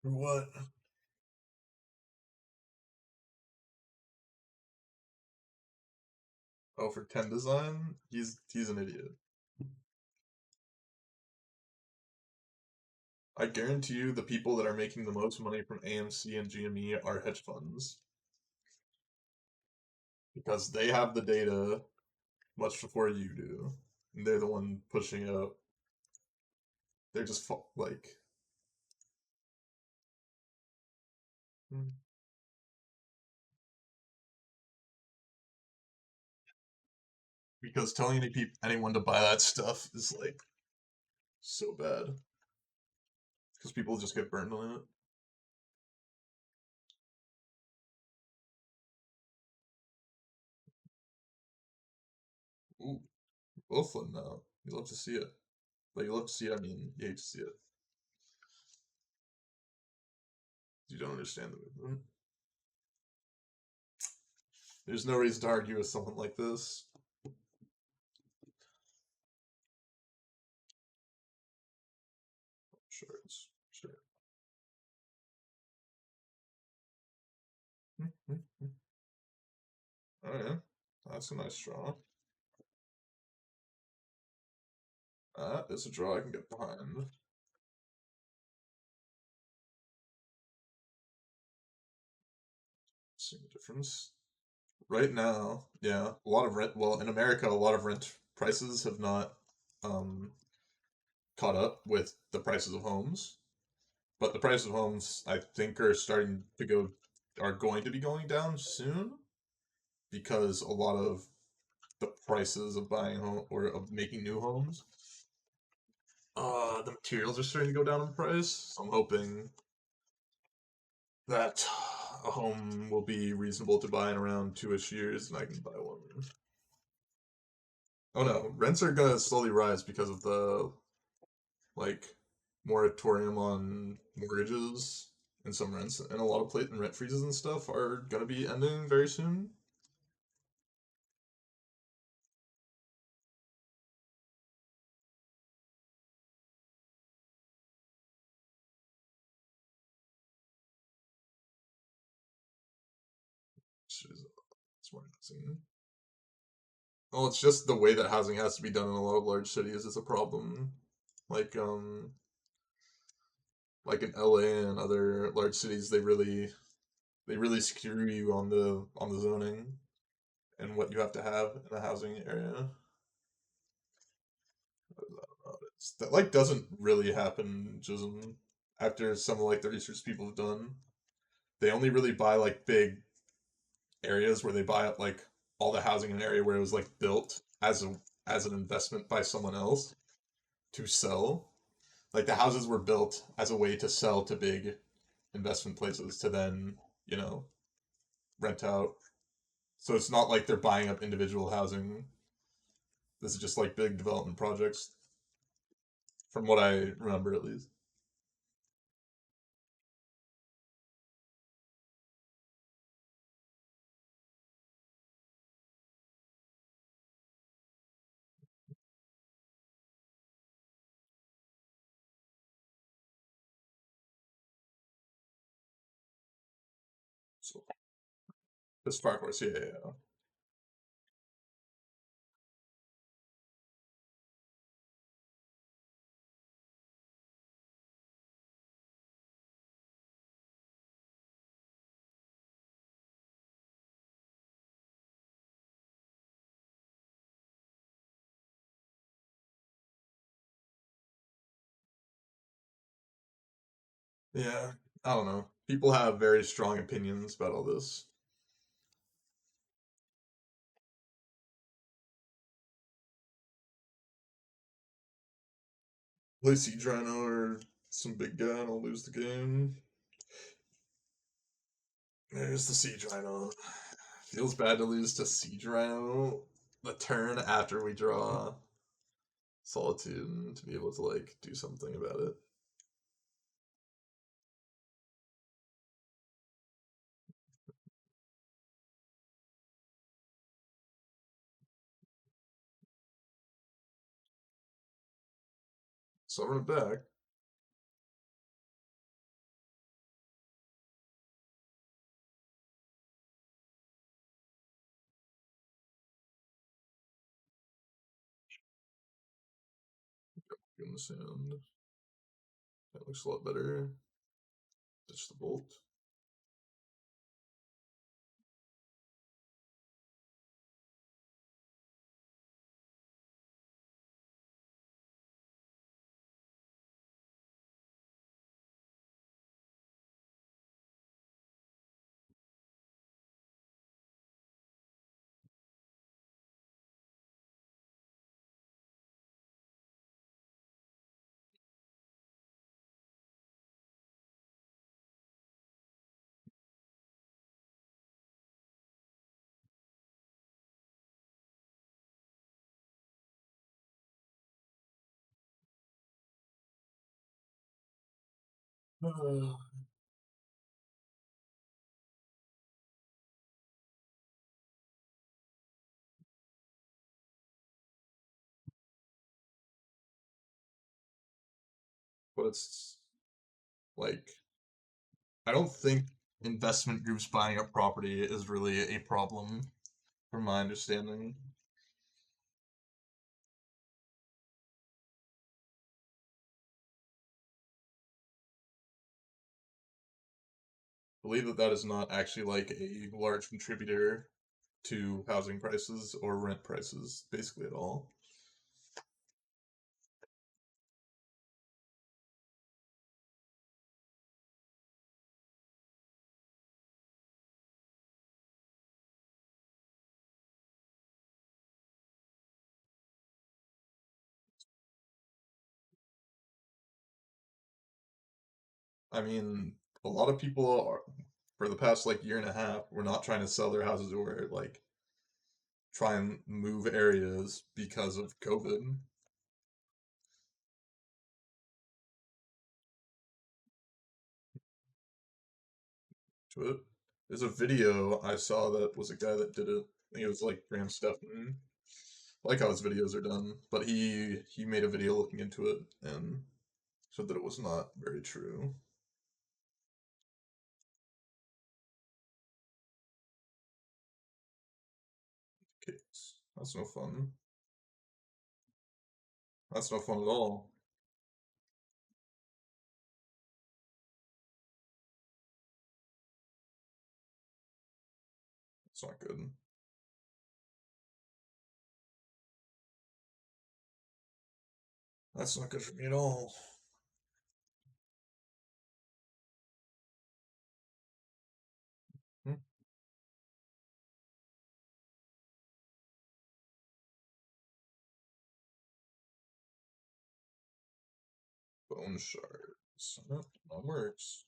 [SPEAKER 1] For what? Oh, for 10 design? He's an idiot. I guarantee you the people that are making the most money from AMC and GME are hedge funds. Because they have the data much before you do. And they're the one pushing it up. They're just like. Hmm. Because telling anyone to buy that stuff is like so bad. Because people just get burned on it. Ooh, both of them now. You love to see it. But you love to see it, I mean, you hate to see it. You don't understand the movement. There's no reason to argue with someone like this. Sure, sure. Oh yeah, that's a nice draw. That is a draw I can get behind. See the difference. Right now, yeah, a lot of rent. Well, in America, a lot of rent prices have not um, caught up with the prices of homes. But the price of homes, I think, are going to be going down soon because a lot of the prices of buying home or of making new homes, the materials are starting to go down in price. So I'm hoping that a home will be reasonable to buy in around 2-ish years, and I can buy one. Oh no, rents are gonna slowly rise because of the like moratorium on mortgages and some rents, and a lot of plate and rent freezes and stuff are gonna be ending very soon. Which is smart housing. Well, it's just the way that housing has to be done in a lot of large cities is a problem. Like like in LA and other large cities, they really screw you on the zoning and what you have to have in a housing area. That like doesn't really happen just after some of like the research people have done. They only really buy like big areas where they buy up like all the housing in an area where it was like built as an investment by someone else to sell. Like the houses were built as a way to sell to big investment places to then, you know, rent out. So it's not like they're buying up individual housing. This is just like big development projects, from what I remember at least. So this Fire Force, yeah, yeah, yeah. Yeah, I don't know. People have very strong opinions about all this. Play Siege Rhino or some big guy and I'll lose the game. There's the Siege Rhino. Feels bad to lose to Siege Rhino the turn after we draw Solitude to be able to like do something about it. So I'm running back. In the sand. That looks a lot better. Ditch the bolt. But it's like I don't think investment groups buying a property is really a problem, from my understanding. I believe that that is not actually like a large contributor to housing prices or rent prices, basically at all. I mean, a lot of people are, for the past like year and a half, were not trying to sell their houses or like try and move areas because of COVID to it. There's a video I saw that was a guy that did it. I think it was like Graham Stephan. I like how his videos are done, but he made a video looking into it and said that it was not very true. Okay, that's no fun. That's no fun at all. It's not good. That's not good for me at all. Hmm. Bone shards. Nope, that works.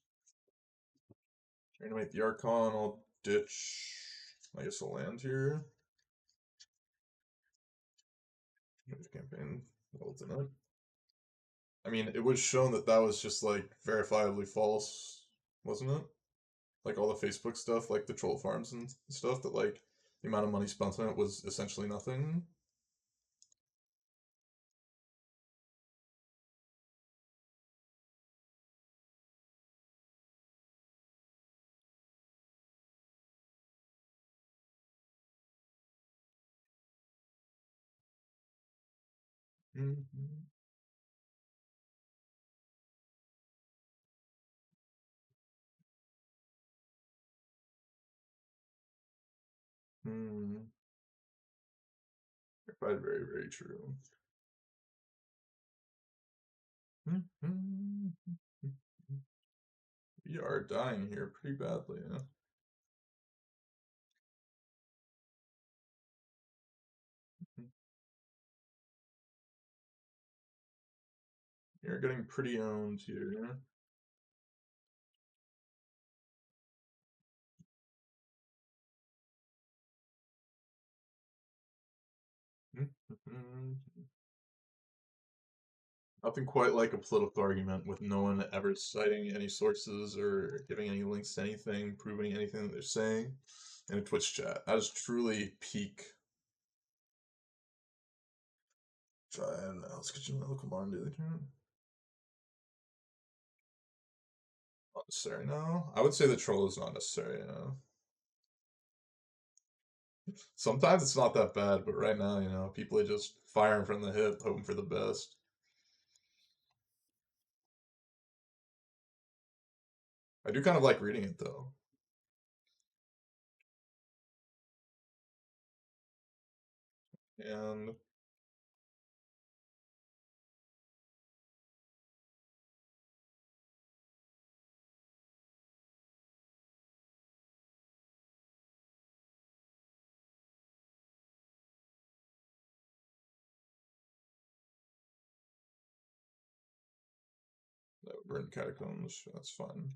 [SPEAKER 1] Animate the Archon. I'll ditch. I guess I'll land here. Move campaign. Well done. I mean, it was shown that that was just like verifiably false, wasn't it? Like all the Facebook stuff, like the troll farms and stuff, that like the amount of money spent on it was essentially nothing. Mm-hmm. Hmm. Very, very, very true. Mm-hmm. We are dying here pretty badly. Yeah? You're getting pretty owned here. Nothing quite like a political argument with no one ever citing any sources or giving any links to anything, proving anything that they're saying in a Twitch chat. That is truly peak. Try and let's get you my local bar and daily tournament. Not necessary, no. I would say the troll is not necessary, Sometimes it's not that bad, but right now, people are just firing from the hip, hoping for the best. I do kind of like reading it though. And burn catacombs, that's fun.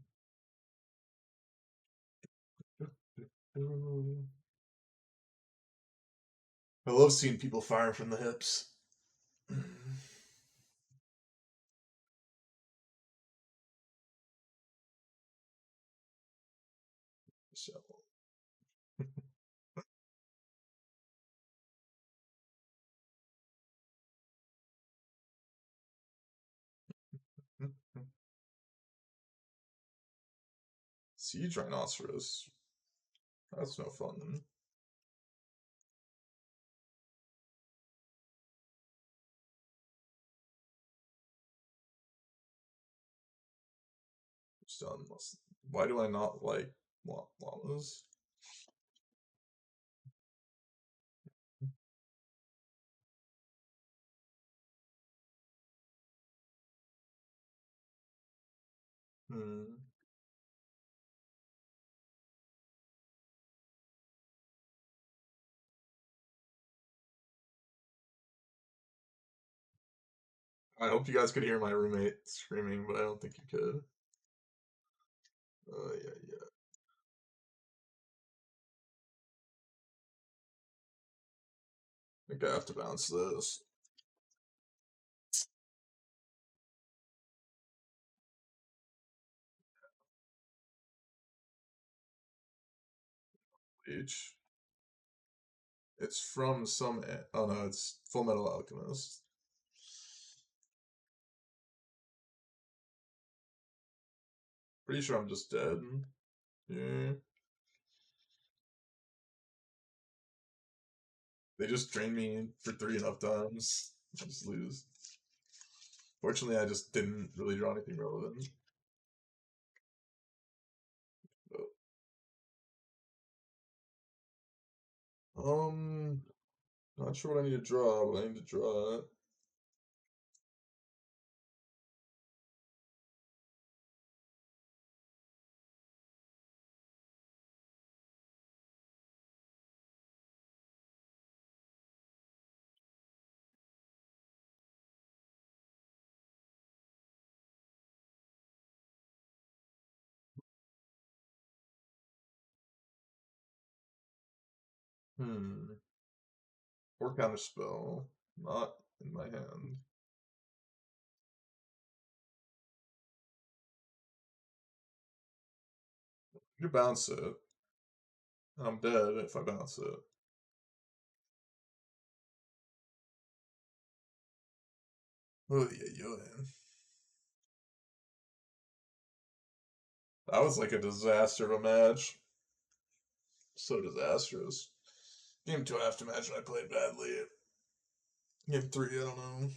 [SPEAKER 1] I love seeing people fire from the hips. So. Siege Rhinoceros. That's no fun. Just done. Why do I not like llamas? Hmm. I hope you guys could hear my roommate screaming, but I don't think you could. Yeah, yeah. I think I have to bounce this. Bleach. It's from some. Oh no, it's Full Metal Alchemist. Pretty sure I'm just dead. Yeah. They just drain me for 3 enough times. I just lose. Fortunately, I just didn't really draw anything relevant. Not sure what I need to draw, but I need to draw it. Hmm. Or counterspell. Not in my hand. You bounce it. I'm dead if I bounce it. Oh yeah, yeah. That was like a disaster of a match. So disastrous. Game 2, I have to imagine I played badly. Game 3, I don't know.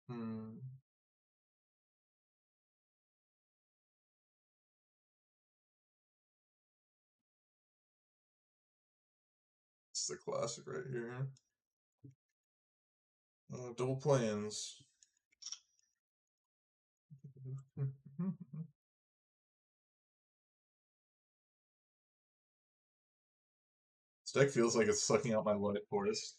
[SPEAKER 1] Hmm. It's the classic right here. Double plans. This deck feels like it's sucking out my life force.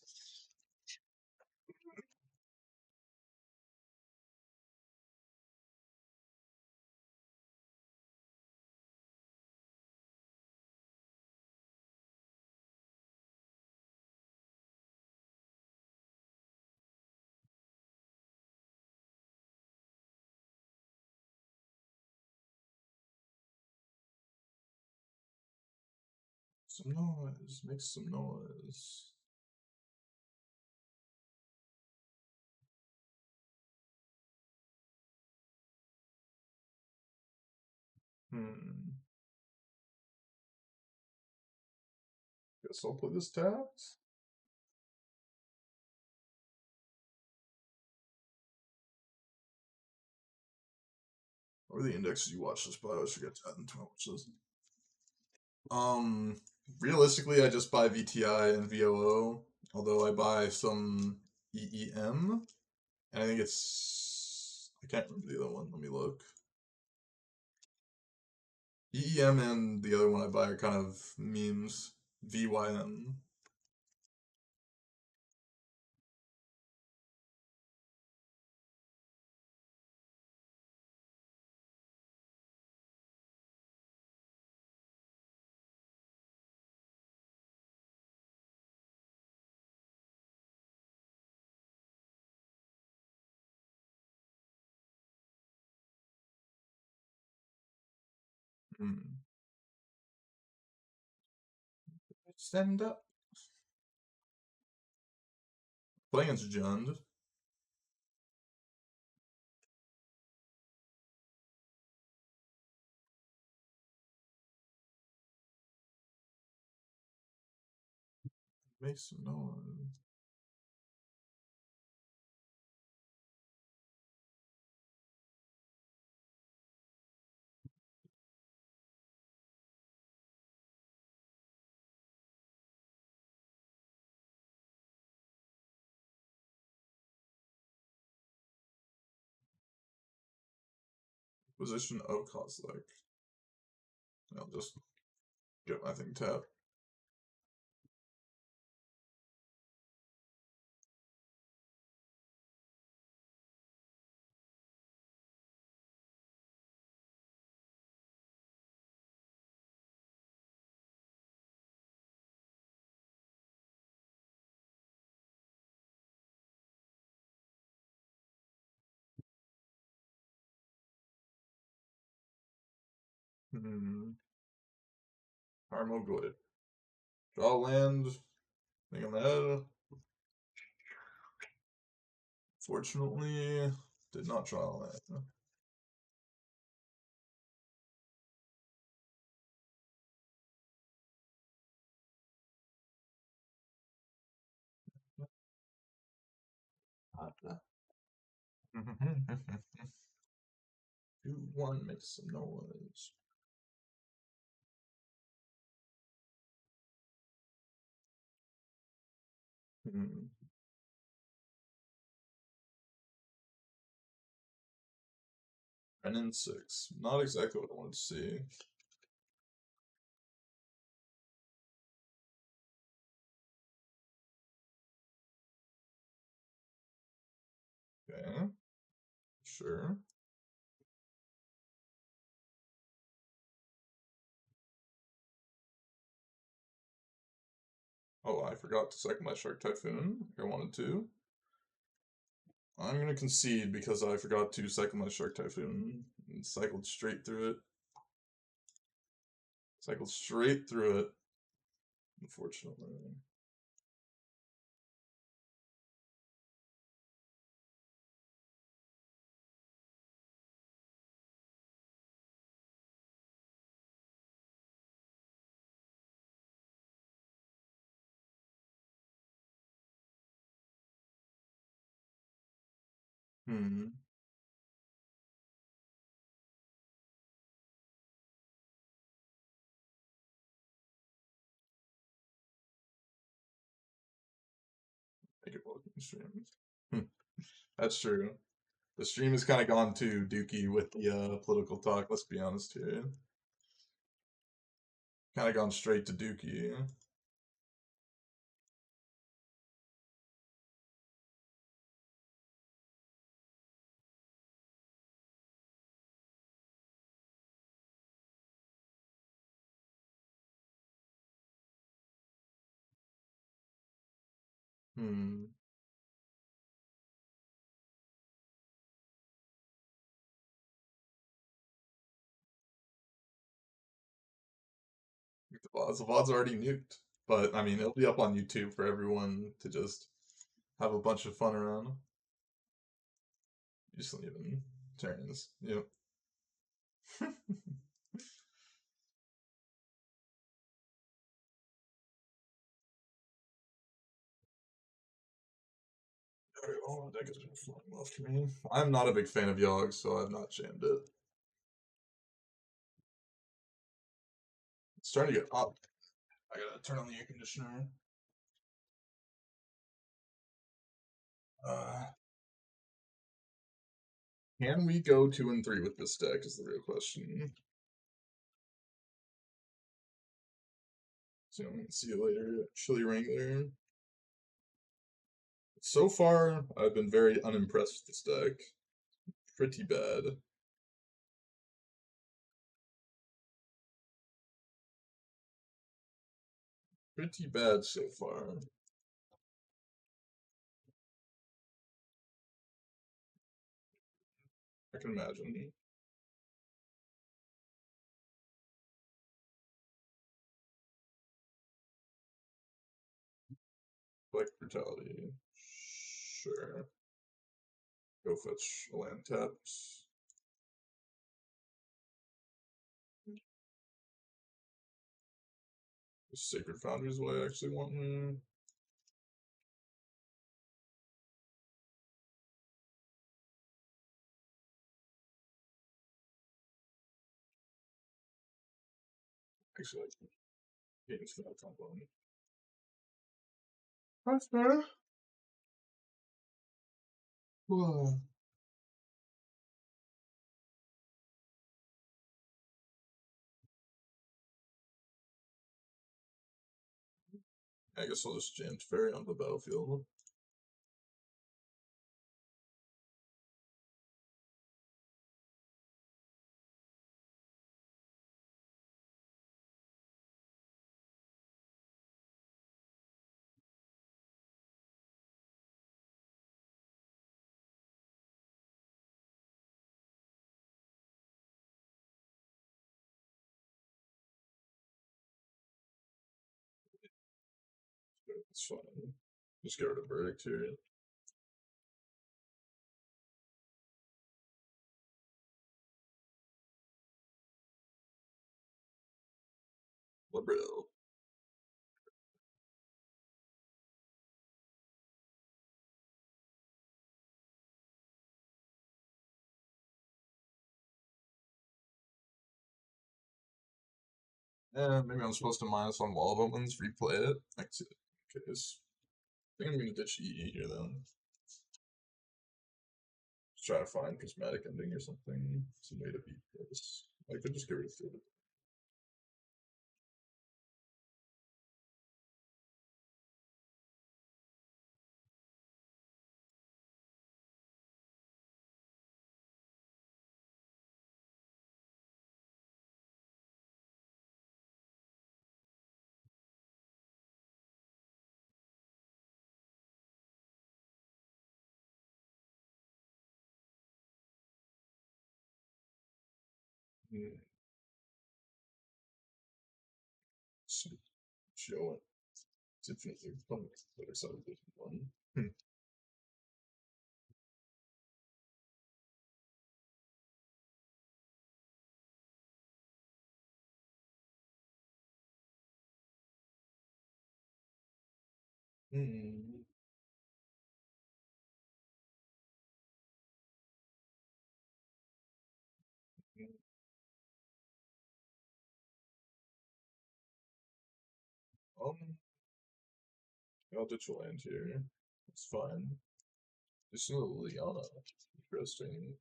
[SPEAKER 1] Some noise. Make some noise. Hmm. Guess I'll play this tapped. Or the indexes you watch this by. I always forget to add them to my watch list. Um, Realistically, I just buy VTI and VOO. Although I buy some EEM, and I think I can't remember the other one. Let me look. EEM and the other one I buy are kind of memes. VYM. Hmm. Stand up. Playing against Jund. Make some noise. Position of Kozlek. I'll just get my thing tapped. Hmm. Harmo good. Draw land. Think I'm ahead. Fortunately, did not draw land. Do one, make some noise. Hmm. 10 and 6. Not exactly what I wanted to see. Okay, sure. Oh, I forgot to cycle my Shark Typhoon. I wanted to. I'm gonna concede because I forgot to cycle my Shark Typhoon and cycled straight through it. Cycled straight through it, unfortunately. Hmm. Make it welcome streams. Hmm. That's true. The stream has kind of gone too dookie with the political talk. Let's be honest here. Kind of gone straight to dookie. Hmm. The VOD's already nuked, but I mean it'll be up on YouTube for everyone to just have a bunch of fun around. Just leaving turns. Yep. Alright, well, that has been flying well for me. I'm not a big fan of Yogg, so I've not jammed it. It's starting to get hot. I gotta turn on the air conditioner. Uh, can we go 2 and 3 with this deck? Is the real question. So see you later, Chili Wrangler. So far, I've been very unimpressed with this deck. Pretty bad. Pretty bad so far. I can imagine. Like Brutality. Sure. Go fetch a land taps. Sacred Foundry is what I actually want here. Actually, I can gain for that component. That's fair. Whoa. I guess I'll just jam Teferi onto the battlefield. It's fine. Just get rid of Verdict here. Gaberial. Yeah, maybe I'm supposed to minus on wall ones, replay it. Exit. Case. I think I'm gonna ditch EE here then. Just try to find prismatic ending or something. Some way to beat this. I could just get rid of it. Hmm. Show it. It's infinitely fun. Better side of this one. Hmm. I'll ditch a land here. It's fine. Just a little Liana. Interesting.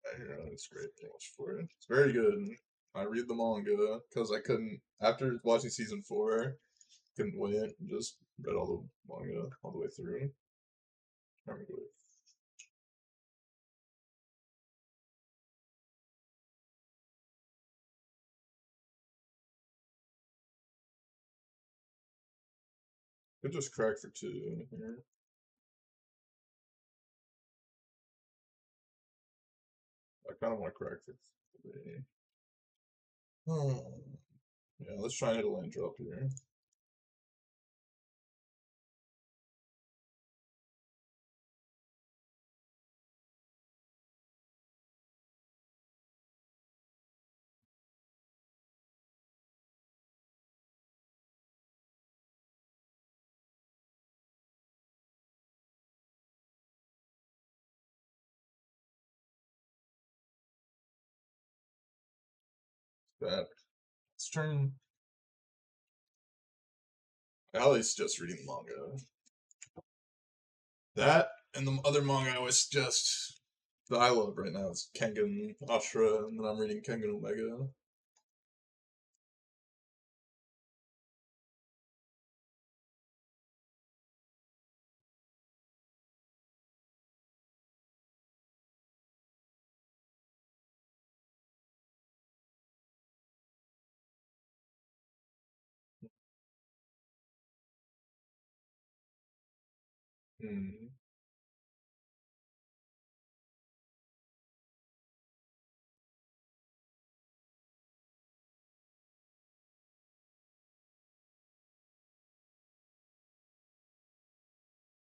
[SPEAKER 1] Yeah, that's great. Thanks for it. It's very good. I read the manga because I couldn't after watching season 4. Couldn't wait and just read all the manga all the way through. Could just crack for 2 here. I kind of want to crack for 3. Oh. Yeah, let's try and hit a land drop here. That. Let's turn. At least just reading the manga. That and the other manga I was just that I love right now is Kengan Ashura, and then I'm reading Kengan Omega. Hmm.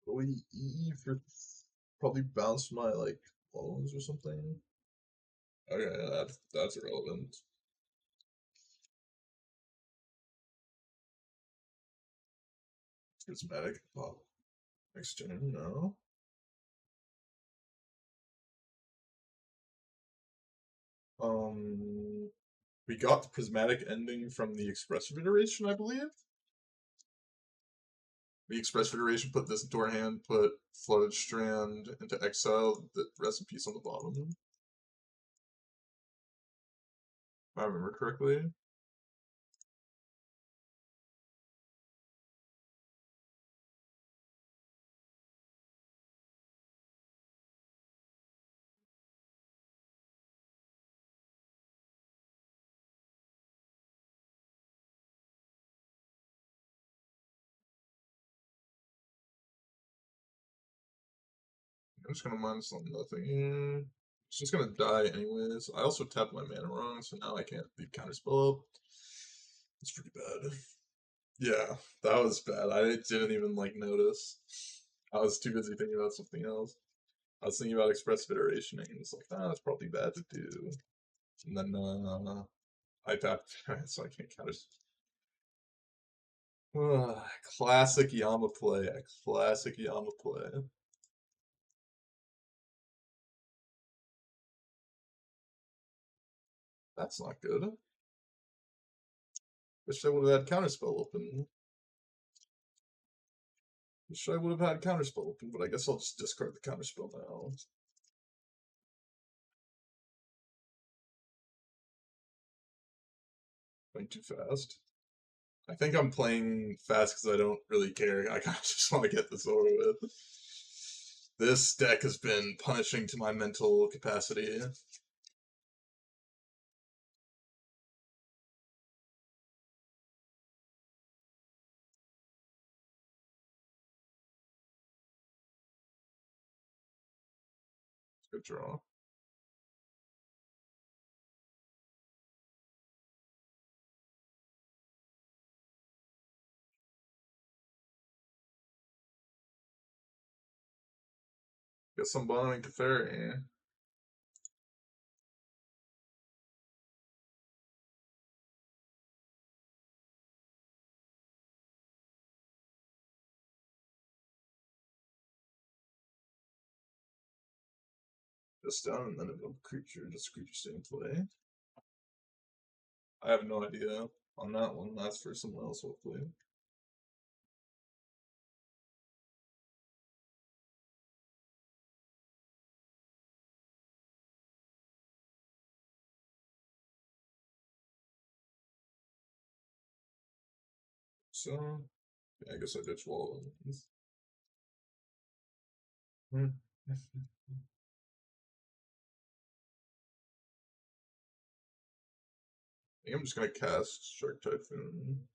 [SPEAKER 1] Probably E for probably bounce my like loans or something. Okay, that's irrelevant. Prismatic pop. Next turn, no. We got the prismatic ending from the Express Federation, I believe. The Express Federation put this into our hand, put Flooded Strand into exile, the rest in peace on the bottom. If I remember correctly. I'm just gonna minus on nothing. It's just gonna die anyways. I also tapped my mana wrong, so now I can't leave counterspell up. It's pretty bad. Yeah, that was bad. I didn't even like notice. I was too busy thinking about something else. I was thinking about Express Federation, and it's like, that's probably bad to do. And then I tapped, so I can't counter. Classic Yama play. Classic Yama play. That's not good. Wish I would have had counterspell open. Wish I would have had counterspell open, but I guess I'll just discard the counterspell now. Playing too fast. I think I'm playing fast because I don't really care. I kind of just want to get this over with. This deck has been punishing to my mental capacity. Good draw. Guess I'm buying Teferi. Just down and then a creature, just a creature stay in play. I have no idea. on that one. That's for someone else, hopefully. So, yeah, I guess I ditch wall. I think I'm just gonna cast Shark Typhoon.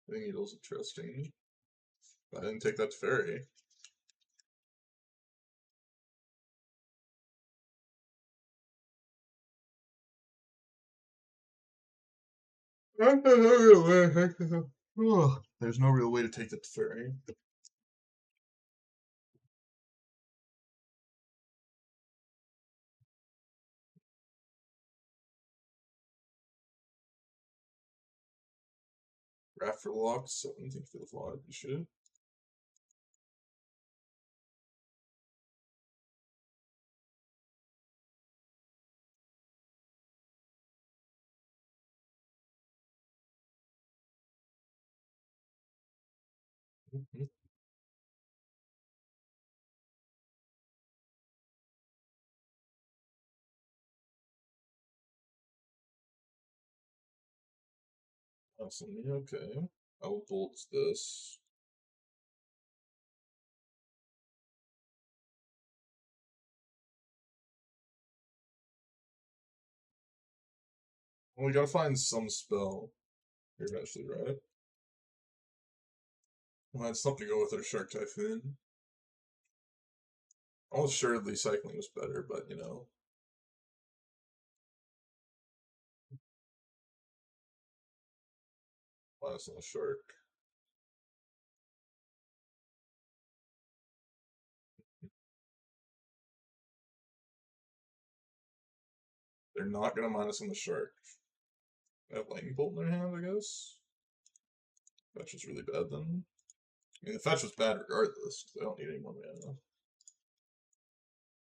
[SPEAKER 1] I think Needle's interesting. But I didn't take that to Fairy. There's no real way to take that to Fairy. Raft for lock, 17 for the fly, you should. Awesome, okay. I will bolt this. Well, we gotta find some spell here eventually, right? We'll find something to go with our Shark Typhoon. Almost assuredly cycling was better, but you know. Last on the Shark. They're not gonna minus on the Shark. They have Lightning Bolt in their hand, I guess. Fetch was really bad then. I mean, the fetch was bad regardless, because I don't need any more mana.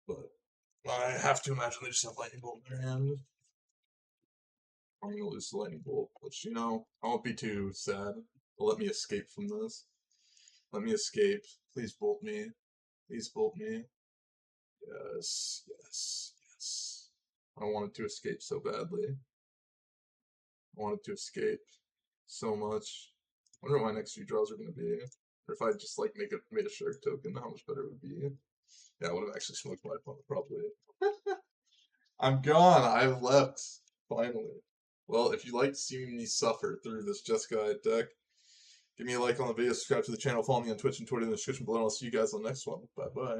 [SPEAKER 1] But I have to imagine they just have Lightning Bolt in their hand. I'm gonna lose the Lightning Bolt, which, you know, I won't be too sad. They'll let me escape from this. Let me escape. Please bolt me. Please bolt me. Yes, yes, yes. I wanted to escape so badly. I wanted to escape so much. I wonder what my next few draws are gonna be. Or if I just like made a shark token, how much better it would be. Yeah, I would have actually smoked my opponent probably. I'm gone. I've left. Finally. Well, if you like seeing me suffer through this Jeskai deck, give me a like on the video, subscribe to the channel, follow me on Twitch and Twitter in the description below, and I'll see you guys on the next one. Bye bye.